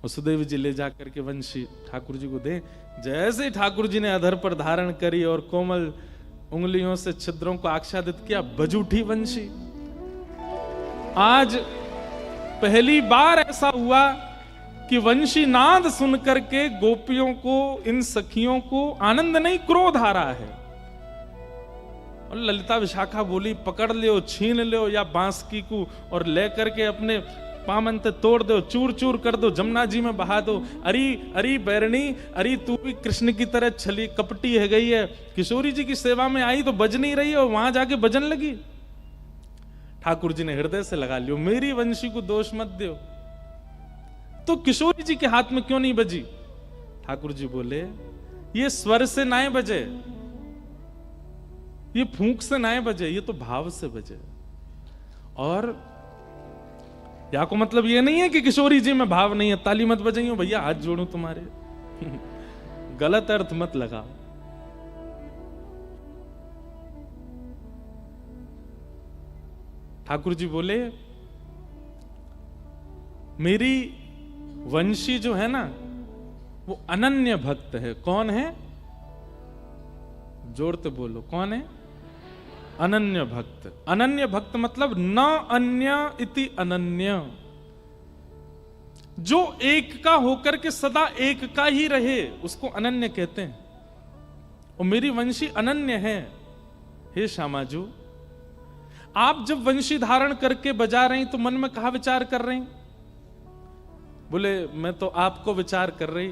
और सुदेवी जी ले जाकर के वंशी ठाकुर जी को दे। जैसे ठाकुर जी ने अधर पर धारण करी और कोमल उंगलियों से छिद्रों को आच्छादित किया, बज उठी वंशी। आज पहली बार ऐसा हुआ कि वंशी नाद सुन करके गोपियों को, इन सखियों को आनंद नहीं क्रोध आ रहा है। और ललिता विशाखा बोली, पकड़ लियो, छीन लियो या बांसुरी को और ले करके अपने पामन ते तोड़ दो, चूर चूर कर दो, जमुना जी में बहा दो। अरे अरे बैरणी, अरे तू भी कृष्ण की तरह छली कपटी है गई है, किशोरी जी की सेवा में आई तो बज नहीं रही है, वहां जाके बजन लगी। ठाकुर जी ने हृदय से लगा लियो, मेरी वंशी को दोष मत दो, तो किशोरी जी के हाथ में क्यों नहीं बजी? ठाकुर जी बोले, ये स्वर से ना बजे, ये फूंक से ना बजे, ये तो भाव से बजे। और या को मतलब ये नहीं है कि किशोरी जी में भाव नहीं है, ताली मत बजाइयो भैया, हाथ जोड़ू तुम्हारे। गलत अर्थ मत लगाओ। ठाकुर जी बोले, मेरी वंशी जो है ना, वो अनन्य भक्त है। कौन है? जोर से बोलो, कौन है? अनन्य भक्त। अनन्य भक्त मतलब न अन्य इति अनन्य, जो एक का होकर के सदा एक का ही रहे उसको अनन्य कहते हैं। और मेरी वंशी अनन्य है। हे श्यामाजू, आप जब वंशी धारण करके बजा रही तो मन में कहा विचार कर रही? बोले मैं तो आपको विचार कर रही।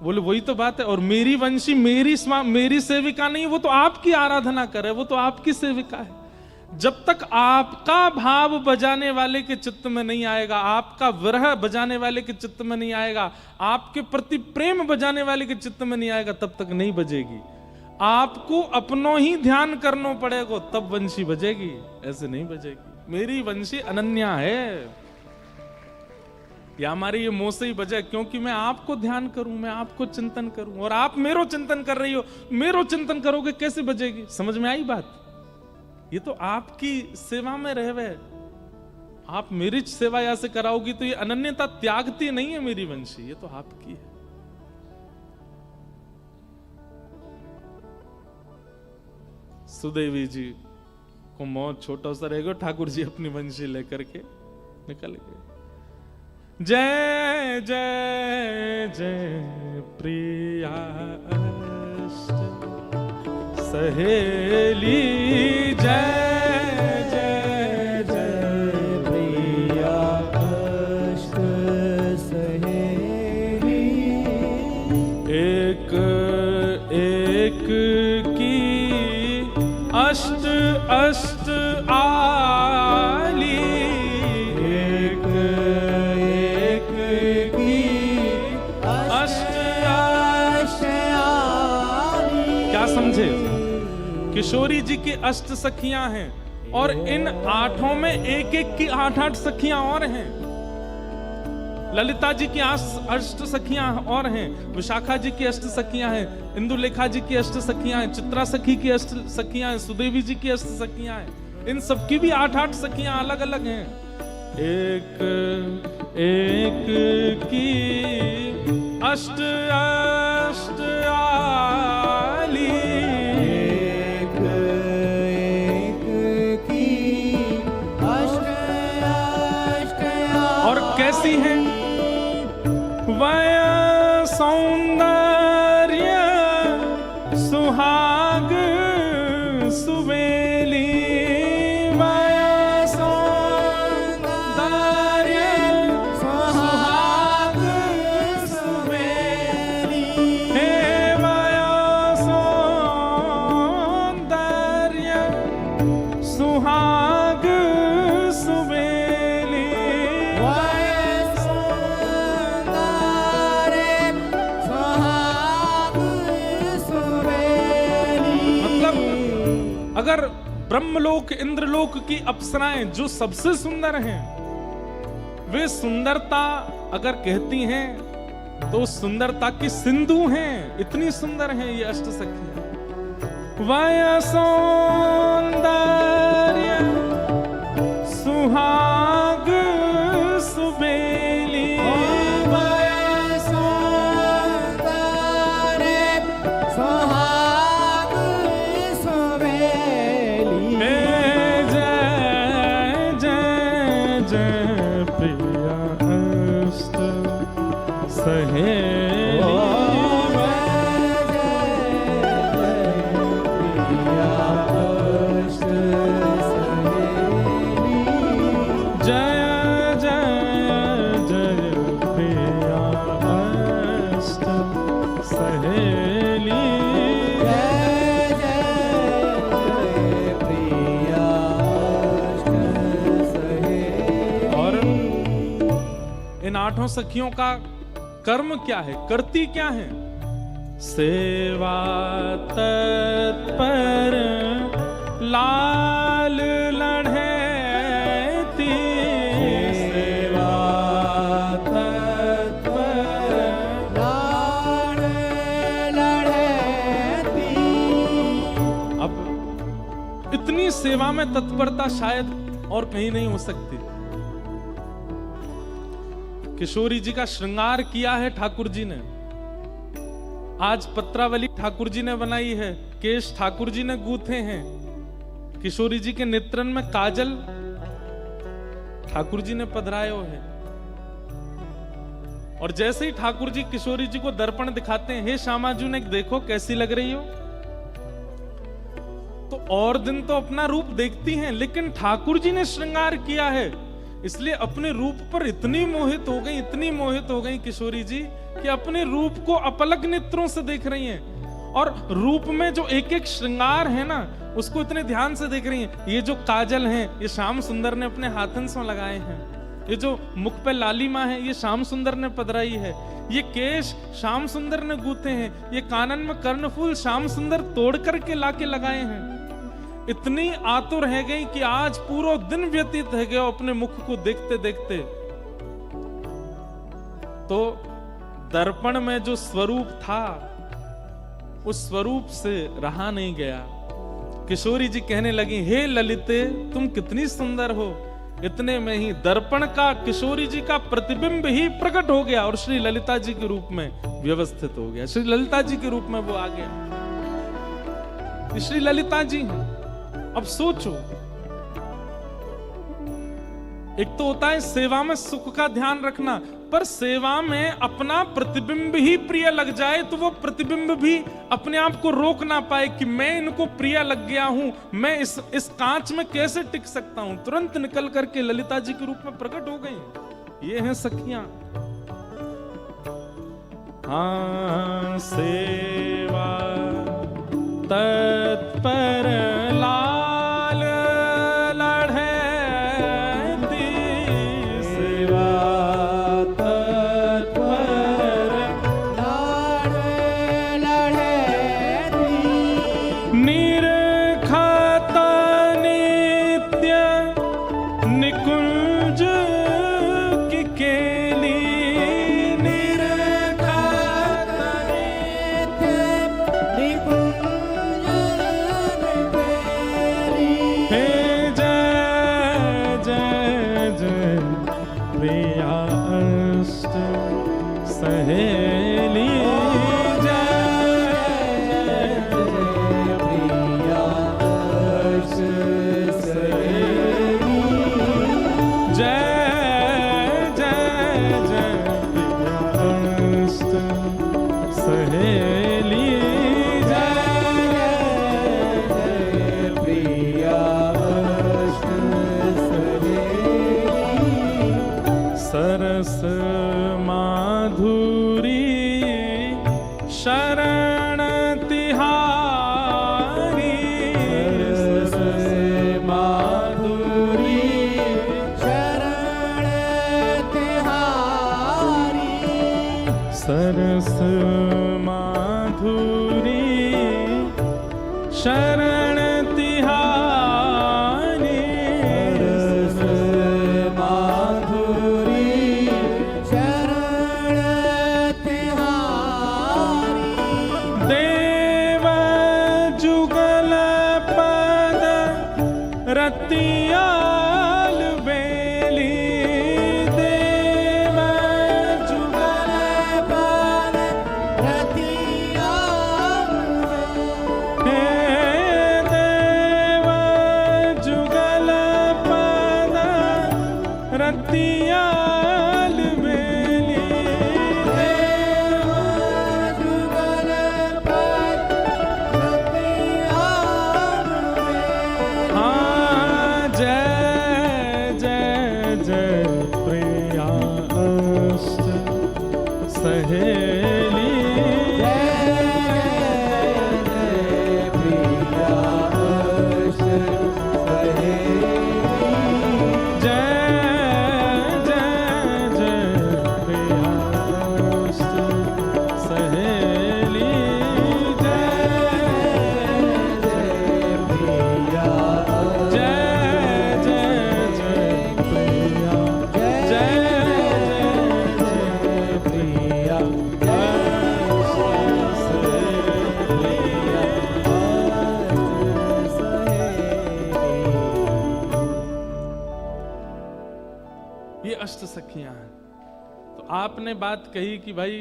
बोले वही तो बात है। और मेरी वंशी मेरी सेविका नहीं, वो तो आपकी आराधना करे, वो तो आपकी सेविका है। जब तक आपका भाव बजाने वाले के चित्त में नहीं आएगा, आपका विरह बजाने वाले के चित्त में नहीं आएगा, आपके प्रति प्रेम बजाने वाले के चित्त में नहीं आएगा, तब तक नहीं बजेगी। आपको अपनों ही ध्यान करना पड़ेगा तब वंशी बजेगी, ऐसे नहीं बजेगी। मेरी वंशी अनन्या है। या हमारी ये मुंह से ही बजे क्योंकि मैं आपको ध्यान करूं, मैं आपको चिंतन करूं, और आप मेरो चिंतन कर रही हो। मेरो चिंतन करोगे कैसे बजेगी? समझ में आई बात? ये तो आपकी सेवा में रहवे। आप मेरी सेवा या से कराओगी तो ये अनन्यता त्यागती नहीं है मेरी वंशी, ये तो आपकी है। सुदेवी जी को मौत छोटा सा रहेगा, ठाकुर जी अपनी वंशी लेकर के निकल गए। जय जय जय प्रिया सहेली, जय जय जय प्रिया अष्ट सहेली, एक एक की अष्ट अष्ट आली, एक एक की अष्ट अष्ट आली। क्या समझे? किशोरी जी की अष्ट सखियां हैं और इन आठों में एक एक की आठ आठ सखियां और हैं। ललिता जी की अष्ट सखियां और हैं, विशाखा जी की अष्ट सखियां हैं, इंदुलेखा जी की अष्ट सखियां हैं, चित्रा सखी की अष्ट सखियां हैं, सुदेवी जी की अष्ट सखियां हैं। इन सबकी भी आठ आठ सखियां अलग अलग हैं। एक एक की अष्ट अष्ट आली, एक एक की अष्ट अष्ट आली। और कैसी हैं? वय सौंदर्य सुहाग सुवेली, वय सौंदर्य सुहाग सुवेली, हे वय सौंदर्य सुहाग सुवेली। वय सौंदर्य सुहाग सुवेली। मतलब अगर ब्रह्मलोक इंद्रलोक की अप्सराएं जो सबसे सुंदर हैं, वे सुंदरता अगर कहती हैं तो सुंदरता की सिंधु हैं, इतनी सुंदर हैं ये अष्ट सखियां। वय सौंदर्य सुहाग सुबेली, वय सौंदर्य सुहाग सुवेली। हे जय जय जय प्रिया अष्ट सहेली, जय जय जय प्रिया अष्ट सहेली। और इन आठों सखियों का कर्म क्या है, करती क्या है? सेवा तत्पर लाल लढ़ेती, सेवा तत्पर लाल लढ़ेती। अब इतनी सेवा में तत्परता शायद और कहीं नहीं हो सकती। किशोरी जी का श्रृंगार किया है ठाकुर जी ने। आज पत्रावली ठाकुर जी ने बनाई है, केश ठाकुर जी ने गूंथे हैं, किशोरी जी के नेत्रन में काजल ठाकुर जी ने पधरायो है। और जैसे ही ठाकुर जी किशोरी जी को दर्पण दिखाते हैं, हे श्यामाजू ने देखो कैसी लग रही हो, तो और दिन तो अपना रूप देखती हैं, लेकिन ठाकुर जी ने श्रृंगार किया है, इसलिए अपने रूप पर इतनी मोहित हो गई, इतनी मोहित हो गई किशोरी जी कि अपने रूप को अपलक नेत्रों से देख रही हैं। और रूप में जो एक एक श्रृंगार है ना, उसको इतने ध्यान से देख रही हैं। ये जो काजल हैं, ये श्याम सुंदर ने अपने हाथन से लगाए हैं। ये जो मुख पे लालिमा है, ये श्याम सुंदर ने पधराई है। ये केश श्याम सुंदर ने गूंथे हैं। ये कानन में कर्णफूल श्याम सुंदर तोड़ करके लाके लगाए हैं। इतनी आतुर है गई कि आज पूरा दिन व्यतीत है गया अपने मुख को देखते देखते। तो दर्पण में जो स्वरूप था, उस स्वरूप से रहा नहीं गया। किशोरी जी कहने लगी, हे ललिते तुम कितनी सुंदर हो। इतने में ही दर्पण का किशोरी जी का प्रतिबिंब ही प्रकट हो गया और श्री ललिता जी के रूप में व्यवस्थित हो गया। श्री ललिता जी के रूप में वो आ गया। श्री ललिता जी हैं। अब सोचो, एक तो होता है सेवा में सुख का ध्यान रखना, पर सेवा में अपना प्रतिबिंब ही प्रिय लग जाए तो वो प्रतिबिंब भी अपने आप को रोक ना पाए कि मैं इनको प्रिय लग गया हूं, मैं इस कांच में कैसे टिक सकता हूं। तुरंत निकल करके ललिता जी के रूप में प्रकट हो गई। ये हैं सखियां। हाँ सेवा तत्पर लाल लढ़ती, सेवा तत्पर लाड़ लढ़ती, निरखत नित्य निकुंज की केली, निरखत नित्य निकुंज निकेली। हे जय जय जय प्रिया अष्ट सहेली, जय जय जय प्रिया अष्ट सहेली, सरस माधुरी शरण तिहारी, माधुरी शरण तिहारी, सरस माधुरी शरण तिहारी, माधुरी शरण तिहारी। देव जुगल पद रतियाल बेली, देव जुगल पद रतियाल हे देव जुगल पद रतियाल बेली, देव जुगल पद रतियाल हाँ जय जय जय प्रिया अष्ट सहेली, जय जय जय प्रिया अष्ट सहेली, जय जय जय प्रिया, जय जय प्रिया ये अष्ट सखियां हैं। तो आपने बात कही कि भाई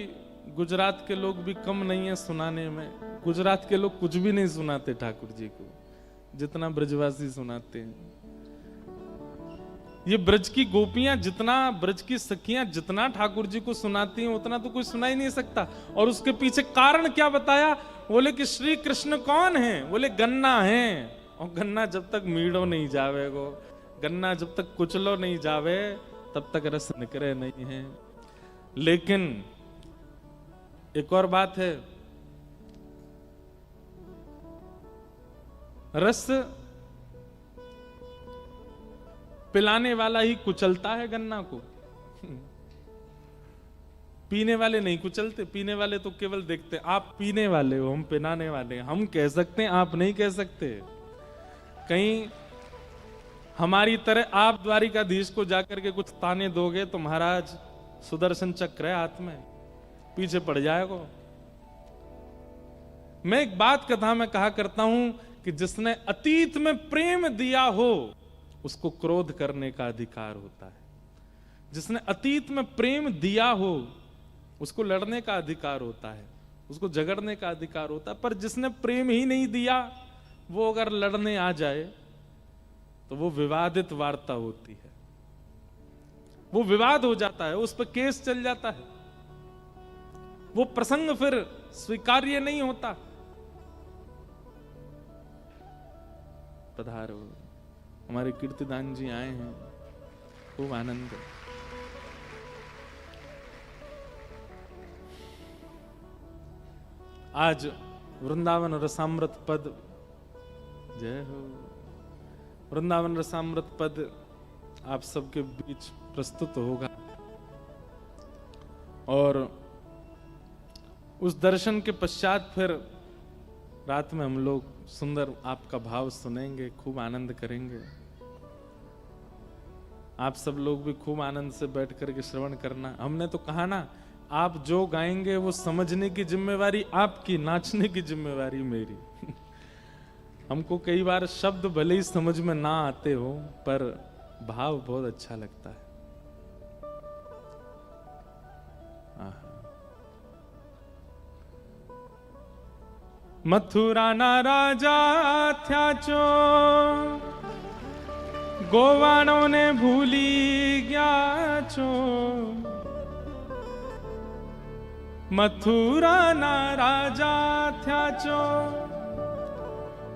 गुजरात के लोग भी कम नहीं है सुनाने में। गुजरात के लोग कुछ भी नहीं सुनाते ठाकुर जी को जितना ब्रजवासी सुनाते हैं। ये ब्रज की गोपियां जितना, ब्रज की सखियां जितना ठाकुर जी को सुनाती हैं उतना तो कोई सुना ही नहीं सकता। और उसके पीछे कारण क्या बताया? बोले कि श्री कृष्ण कौन है? बोले गन्ना है। और गन्ना जब तक मीड़ो नहीं जावे गो, गन्ना जब तक कुचलो नहीं जावे तब तक रस निकले नहीं है। लेकिन एक और बात है, रस पिलाने वाला ही कुचलता है गन्ना को, पीने वाले नहीं कुचलते। पीने वाले तो केवल देखते, आप पीने वाले हो, हम पिलाने वाले हैं। हम कह सकते हैं, आप नहीं कह सकते। कहीं हमारी तरह आप द्वारिकाधीश को जाकर के कुछ ताने दोगे तो महाराज सुदर्शन चक्र है हाथ में, पीछे पड़ जाएगा। मैं एक बात कथा में कहा करता हूं कि जिसने अतीत में प्रेम दिया हो उसको क्रोध करने का अधिकार होता है। जिसने अतीत में प्रेम दिया हो उसको लड़ने का अधिकार होता है, उसको झगड़ने का अधिकार होता है। पर जिसने प्रेम ही नहीं दिया वो अगर लड़ने आ जाए तो वो विवादित वार्ता होती है, वो विवाद हो जाता है, उस पर केस चल जाता है, वो प्रसंग फिर स्वीकार्य नहीं होता। पधारो, हमारे कीर्तिदान जी आए हैं, खूब आनंद है। आज वृंदावन रसामृत पद, जय हो, वृंदावन रसामृत पद आप सबके बीच प्रस्तुत होगा। और उस दर्शन के पश्चात फिर रात में हम लोग सुंदर आपका भाव सुनेंगे, खूब आनंद करेंगे। आप सब लोग भी खूब आनंद से बैठ करके श्रवण करना। हमने तो कहा ना, आप जो गाएंगे वो समझने की जिम्मेवारी आपकी, नाचने की जिम्मेवारी मेरी। हमको कई बार शब्द भले ही समझ में ना आते हो पर भाव बहुत अच्छा लगता है। मथुरा ना राजा थया चो, गोवाणो ने भूली गया छो। मथुरा ना राजा थया चो,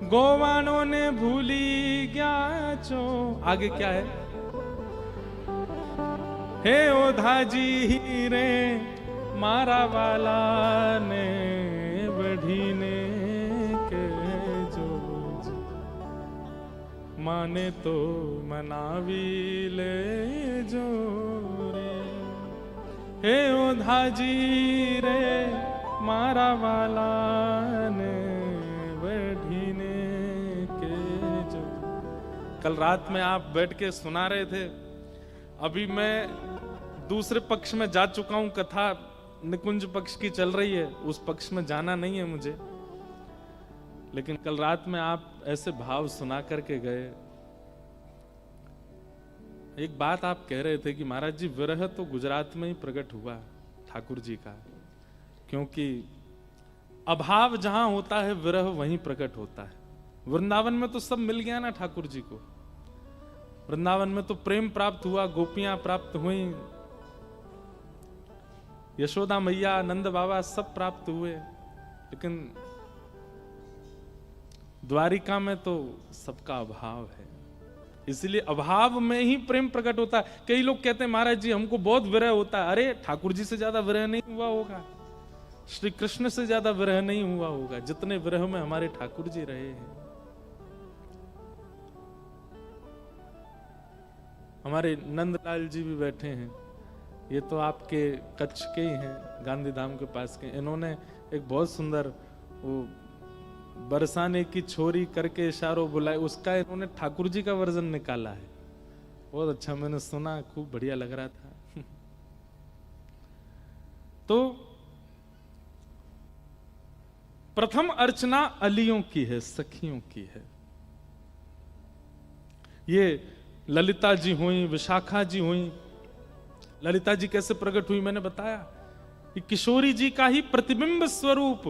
गोवाणो ने भूली गया छो। आगे क्या है? हे ओधाजी रे मारा वाला ने बढ़ी ने के जो माने तो मनावी ले जो रे। हे ओधाजी रे मारा वाला ने बढ़ी ने के जो। कल रात में आप बैठ के सुना रहे थे, अभी मैं दूसरे पक्ष में जा चुका हूं। कथा निकुंज पक्ष की चल रही है, उस पक्ष में जाना नहीं है मुझे। लेकिन कल रात में आप ऐसे भाव सुना करके गए। एक बात आप कह रहे थे कि महाराज जी विरह तो गुजरात में ही प्रकट हुआ ठाकुर जी का, क्योंकि अभाव जहां होता है विरह वहीं प्रकट होता है। वृंदावन में तो सब मिल गया ना ठाकुर जी को। वृंदावन में तो प्रेम प्राप्त हुआ, गोपियां प्राप्त हुई, यशोदा मैया, नंद बाबा सब प्राप्त हुए। लेकिन द्वारिका में तो सबका अभाव है, इसलिए अभाव में ही प्रेम प्रकट होता है। कई लोग कहते हैं महाराज जी हमको बहुत विरह होता है। अरे ठाकुर जी से ज्यादा विरह नहीं हुआ होगा, श्री कृष्ण से ज्यादा विरह नहीं हुआ होगा जितने विरह में हमारे ठाकुर जी रहे हैं। हमारे नंदलाल जी भी बैठे हैं, ये तो आपके कच्छ के ही हैं, गांधीधाम के पास के। इन्होंने एक बहुत सुंदर वो बरसाने की छोरी करके इशारों बुलाए, उसका इन्होंने ठाकुर जी का वर्जन निकाला है। बहुत अच्छा, मैंने सुना, खूब बढ़िया लग रहा था। तो प्रथम अर्चना अलियों की है, सखियों की है। ये ललिता जी हुई, विशाखा जी हुई। ललिता जी कैसे प्रकट हुई मैंने बताया कि किशोरी जी का ही प्रतिबिंब स्वरूप,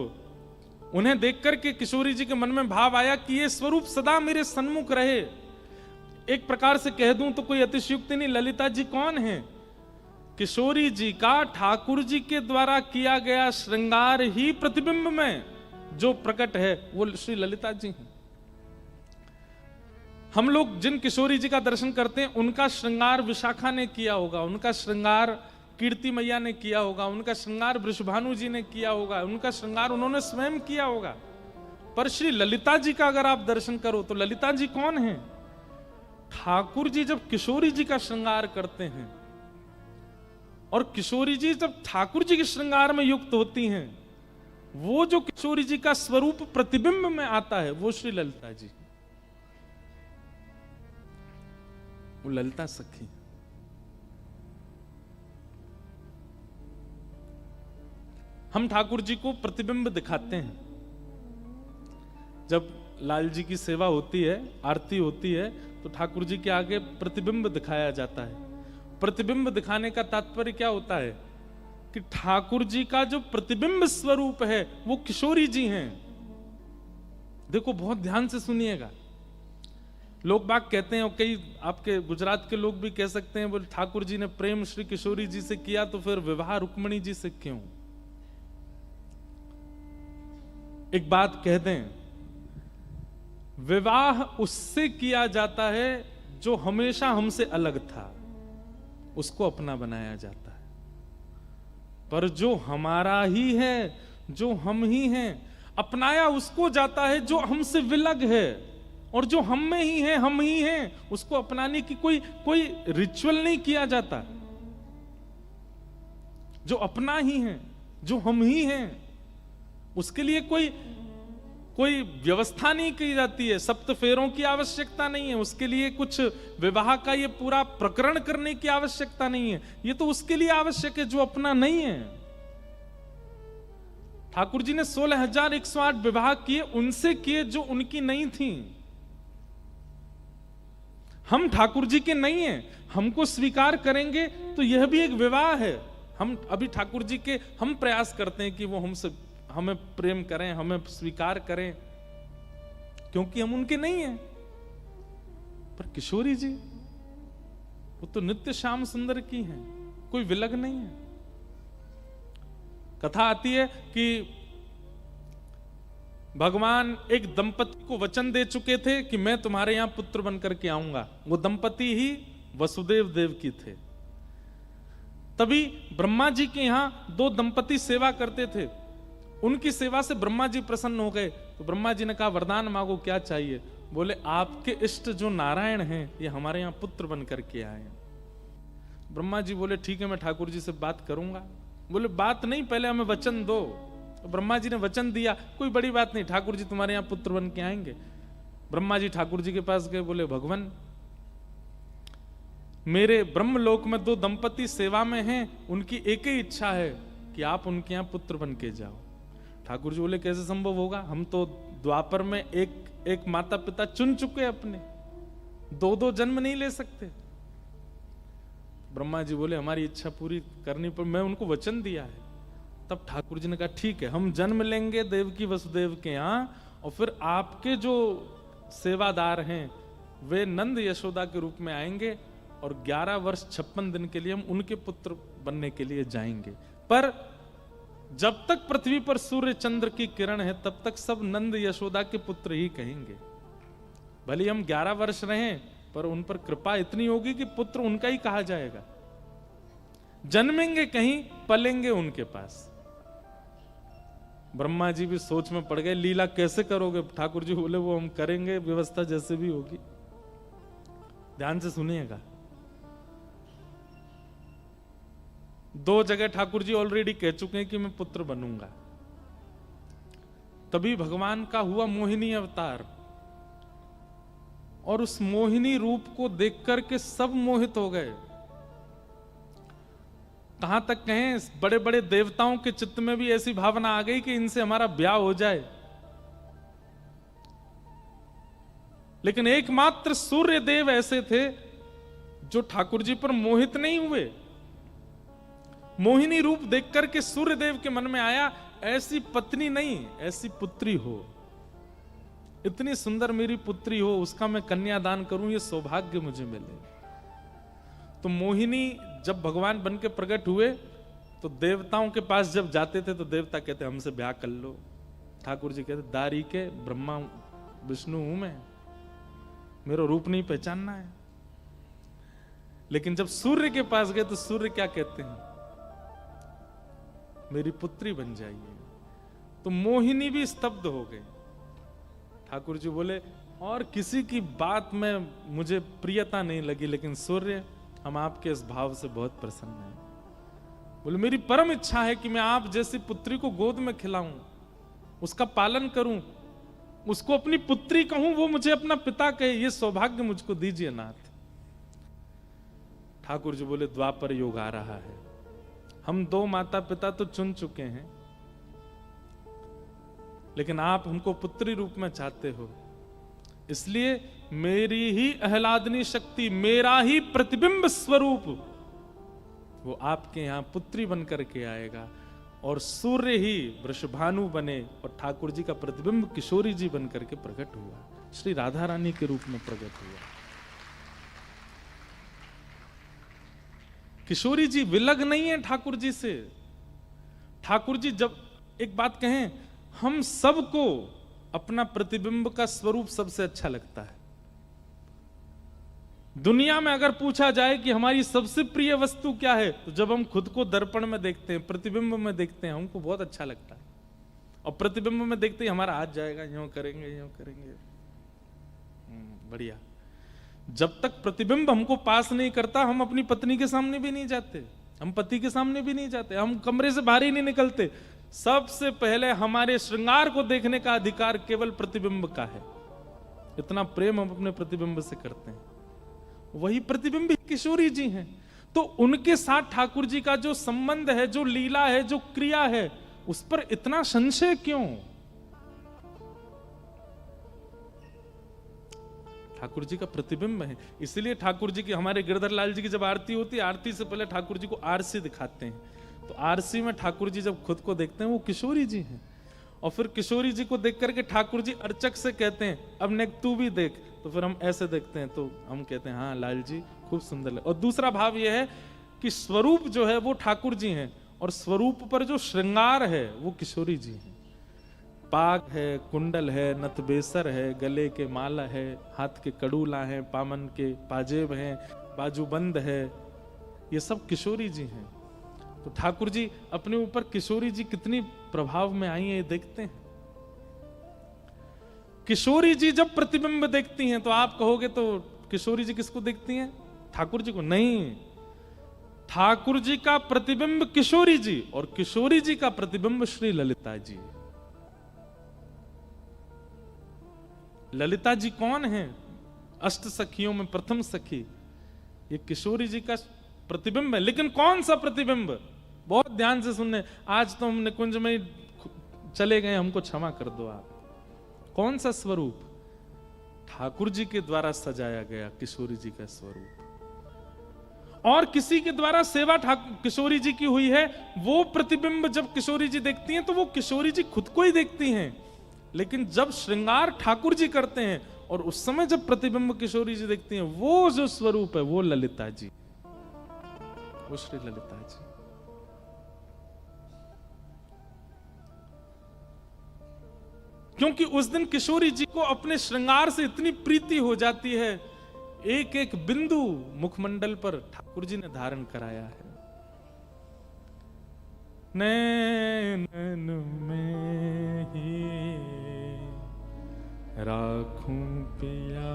उन्हें देख करके किशोरी जी के मन में भाव आया कि ये स्वरूप सदा मेरे सन्मुख रहे। एक प्रकार से कह दूं तो कोई अतिशयोक्ति नहीं, ललिता जी कौन है? किशोरी जी का ठाकुर जी के द्वारा किया गया श्रृंगार ही प्रतिबिंब में जो प्रकट है वो श्री ललिता जी हैं। हम लोग जिन किशोरी जी का दर्शन करते हैं उनका श्रृंगार विशाखा ने किया होगा, उनका श्रृंगार कीर्ति मैया ने किया होगा, उनका श्रृंगार वृषभानु जी ने किया होगा, उनका श्रृंगार उन्होंने स्वयं किया होगा। पर श्री ललिता जी का अगर आप दर्शन करो तो ललिता जी कौन है? ठाकुर जी जब किशोरी जी का श्रृंगार करते हैं और किशोरी जी जब ठाकुर जी के श्रृंगार में युक्त होती हैं, वो जो किशोरी जी का स्वरूप प्रतिबिंब में आता है वो श्री ललिता जी, वो ललिता सखी। हम ठाकुर जी को प्रतिबिंब दिखाते हैं। जब लाल जी की सेवा होती है, आरती होती है, तो ठाकुर जी के आगे प्रतिबिंब दिखाया जाता है। प्रतिबिंब दिखाने का तात्पर्य क्या होता है कि ठाकुर जी का जो प्रतिबिंब स्वरूप है वो किशोरी जी हैं। देखो बहुत ध्यान से सुनिएगा। लोग बाग कहते हैं, और कई आपके गुजरात के लोग भी कह सकते हैं, बोले ठाकुर जी ने प्रेम श्री किशोरी जी से किया तो फिर विवाह रुक्मिणी जी से क्यों? एक बात कह दें, विवाह उससे किया जाता है जो हमेशा हमसे अलग था, उसको अपना बनाया जाता है। पर जो हमारा ही है, जो हम ही हैं, अपनाया उसको जाता है जो हमसे विलग है, और जो हम में ही है, हम ही हैं, उसको अपनाने की कोई रिचुअल नहीं किया जाता। जो अपना ही है, जो हम ही हैं, उसके लिए कोई व्यवस्था नहीं की जाती है, सप्त फेरों की आवश्यकता नहीं है, उसके लिए कुछ विवाह का ये पूरा प्रकरण करने की आवश्यकता नहीं है। ये तो उसके लिए आवश्यक है जो अपना नहीं है। ठाकुर जी ने 16,108 विवाह किए, उनसे किए जो उनकी नहीं थी। हम ठाकुर जी के नहीं हैं, हमको स्वीकार करेंगे तो यह भी एक विवाह है। हम अभी ठाकुर जी के हम प्रयास करते हैं कि वो हमें प्रेम करें, हमें स्वीकार करें, क्योंकि हम उनके नहीं हैं। पर किशोरी जी वो तो नित्य श्याम सुंदर की हैं, कोई विलग नहीं है। कथा आती है कि भगवान एक दंपति को वचन दे चुके थे कि मैं तुम्हारे यहां पुत्र बनकर के आऊंगा। वो दंपति ही वसुदेव देव की थे। तभी ब्रह्मा जी के यहां 2 दंपति सेवा करते थे। उनकी सेवा से ब्रह्मा जी प्रसन्न हो गए। तो ब्रह्मा जी ने कहा वरदान मांगो, क्या चाहिए? बोले आपके इष्ट जो नारायण हैं ये हमारे यहां पुत्र बनकर के आए हैं। ब्रह्मा जी बोले ठीक है, मैं ठाकुर जी से बात करूंगा। बोले बात नहीं, पहले हमें वचन दो। तो ब्रह्मा जी ने वचन दिया, कोई बड़ी बात नहीं, ठाकुर जी तुम्हारे यहां पुत्र बन के आएंगे। ब्रह्मा जी ठाकुर जी के पास गए, बोले भगवान मेरे ब्रह्मलोक में 2 दंपति सेवा में हैं, उनकी एक ही इच्छा है कि आप उनके यहां पुत्र बन के जाओ। ठाकुर जी बोले कैसे संभव होगा, हम तो द्वापर में एक माता पिता चुन चुके अपने, 2 जन्म नहीं ले सकते। ब्रह्मा जी बोले हमारी इच्छा पूरी करनी पर मैं उनको वचन दिया है। तब ठाकुर जी ने कहा ठीक है, हम जन्म लेंगे देवकी वसुदेव के यहाँ, और फिर आपके जो सेवादार हैं वे नंद यशोदा के रूप में आएंगे, और 11 वर्ष 56 दिन के लिए हम उनके पुत्र बनने के लिए जाएंगे। पर जब तक पृथ्वी पर सूर्य चंद्र की किरण है तब तक सब नंद यशोदा के पुत्र ही कहेंगे। भले हम 11 वर्ष रहें पर उन पर कृपा इतनी होगी कि पुत्र उनका ही कहा जाएगा। जन्मेंगे कहीं, पलेंगे उनके पास। ब्रह्मा जी भी सोच में पड़ गए, लीला कैसे करोगे? ठाकुर जी बोले वो हम करेंगे, व्यवस्था जैसे भी होगी। ध्यान से सुनिएगा। 2 जगह ठाकुर जी ऑलरेडी कह चुके हैं कि मैं पुत्र बनूंगा। तभी भगवान का हुआ मोहिनी अवतार, और उस मोहिनी रूप को देख करके सब मोहित हो गए। कहां तक कहें, बड़े बड़े देवताओं के चित्त में भी ऐसी भावना आ गई कि इनसे हमारा ब्याह हो जाए। लेकिन एकमात्र सूर्य देव ऐसे थे जो ठाकुर जी पर मोहित नहीं हुए। मोहिनी रूप देख करके सूर्यदेव के मन में आया, ऐसी पत्नी नहीं, ऐसी पुत्री हो, इतनी सुंदर मेरी पुत्री हो, उसका मैं कन्यादान करूं, ये सौभाग्य मुझे मिले। तो मोहिनी जब भगवान बन के प्रकट हुए तो देवताओं के पास जब जाते थे तो देवता कहते हमसे ब्याह कर लो। ठाकुर जी कहते दारी के ब्रह्मा विष्णु हूं मैं, मेरा रूप नहीं पहचानना है। लेकिन जब सूर्य के पास गए तो सूर्य क्या कहते हैं, मेरी पुत्री बन जाइए। तो मोहिनी भी स्तब्ध हो गई। ठाकुर जी बोले और किसी की बात में मुझे प्रियता नहीं लगी, लेकिन सूर्य हम आपके इस भाव से बहुत प्रसन्न हैं। बोले मेरी परम इच्छा है कि मैं आप जैसी पुत्री को गोद में खिलाऊं, उसका पालन करूं, उसको अपनी पुत्री कहूं, वो मुझे अपना पिता कहे, ये सौभाग्य मुझको दीजिए नाथ। ठाकुर जी बोले द्वापर युग आ रहा है, हम दो माता पिता तो चुन चुके हैं, लेकिन आप हमको पुत्री रूप में चाहते हो, इसलिए मेरी ही आह्लादनी शक्ति, मेरा ही प्रतिबिंब स्वरूप वो आपके यहां पुत्री बनकर के आएगा, और सूर्य ही वृषभानु बने और ठाकुर जी का प्रतिबिंब किशोरी जी बनकर के प्रकट हुआ, श्री राधा रानी के रूप में प्रकट हुआ। किशोरी जी विलग नहीं है ठाकुर जी से। ठाकुर जी जब एक बात कहें, हम सबको अपना प्रतिबिंब का स्वरूप सबसे अच्छा लगता है। दुनिया में अगर पूछा जाए कि हमारी सबसे प्रिय वस्तु क्या है, तो जब हम खुद को दर्पण में देखते हैं, प्रतिबिंब में देखते हैं, हमको बहुत अच्छा लगता है। और प्रतिबिंब में देखते ही हमारा हाथ जाएगा, यूं करेंगे यूं करेंगे, बढ़िया। जब तक प्रतिबिंब हमको पास नहीं करता, हम अपनी पत्नी के सामने भी नहीं जाते, हम पति के सामने भी नहीं जाते, हम कमरे से बाहर ही नहीं निकलते। सबसे पहले हमारे श्रृंगार को देखने का अधिकार केवल प्रतिबिंब का है। इतना प्रेम हम अपने प्रतिबिंब से करते हैं। वही प्रतिबिंब किशोरी जी हैं। तो उनके साथ ठाकुर जी का जो संबंध है, जो लीला है, जो क्रिया है, उस पर इतना संशय क्यों? ठाकुर जी का प्रतिबिंब है। इसलिए ठाकुर जी की, हमारे गिरधर लाल जी की जब आरती होती है, आरती से पहले ठाकुर जी को आरसी दिखाते हैं। तो आरसी में ठाकुर जी जब खुद को देखते हैं, वो किशोरी जी हैं। और फिर किशोरी जी को देख करके ठाकुर जी अर्चक से कहते हैं, अब नेक तू भी देख। तो फिर हम ऐसे देखते हैं, तो हम कहते हैं हाँ लाल जी खूब सुंदर लगे। और दूसरा भाव यह है कि स्वरूप जो है वो ठाकुर जी हैं, और स्वरूप पर जो श्रृंगार है वो किशोरी जी हैं। पाग है, कुंडल है, नथबेसर है, गले के माला है, हाथ के कड़ूला है, पामन के पाजेब हैं, बाजूबंद है, ये सब किशोरी जी हैं। तो ठाकुर जी अपने ऊपर किशोरी जी कितनी प्रभाव में आई है, ये देखते हैं। किशोरी जी जब प्रतिबिंब देखती हैं तो आप कहोगे तो किशोरी जी किसको देखती हैं? ठाकुर जी को? नहीं, ठाकुर जी का प्रतिबिंब किशोरी जी, और किशोरी जी का प्रतिबिंब श्री ललिता जी। ललिता जी कौन है? अष्ट सखियों में प्रथम सखी, ये किशोरी जी का प्रतिबिंब है। लेकिन कौन सा प्रतिबिंब? बहुत ध्यान से सुनने, आज तो हम निकुंज में ही चले गए, हमको क्षमा कर दो आप। कौन सा स्वरूप? ठाकुर जी के द्वारा सजाया गया किशोरी जी का स्वरूप। और किसी के द्वारा सेवा किशोरी जी की हुई है, वो प्रतिबिंब जब किशोरी जी देखती हैं तो वो किशोरी जी खुद को ही देखती हैं। लेकिन जब श्रृंगार ठाकुर जी करते हैं और उस समय जब प्रतिबिंब किशोरी जी देखती हैं, वो जो स्वरूप है वो ललिता जी, वो श्री ललिता जी। क्योंकि उस दिन किशोरी जी को अपने श्रृंगार से इतनी प्रीति हो जाती है, एक एक बिंदु मुखमंडल पर ठाकुर जी ने धारण कराया है। नैन में ही राखूं पिया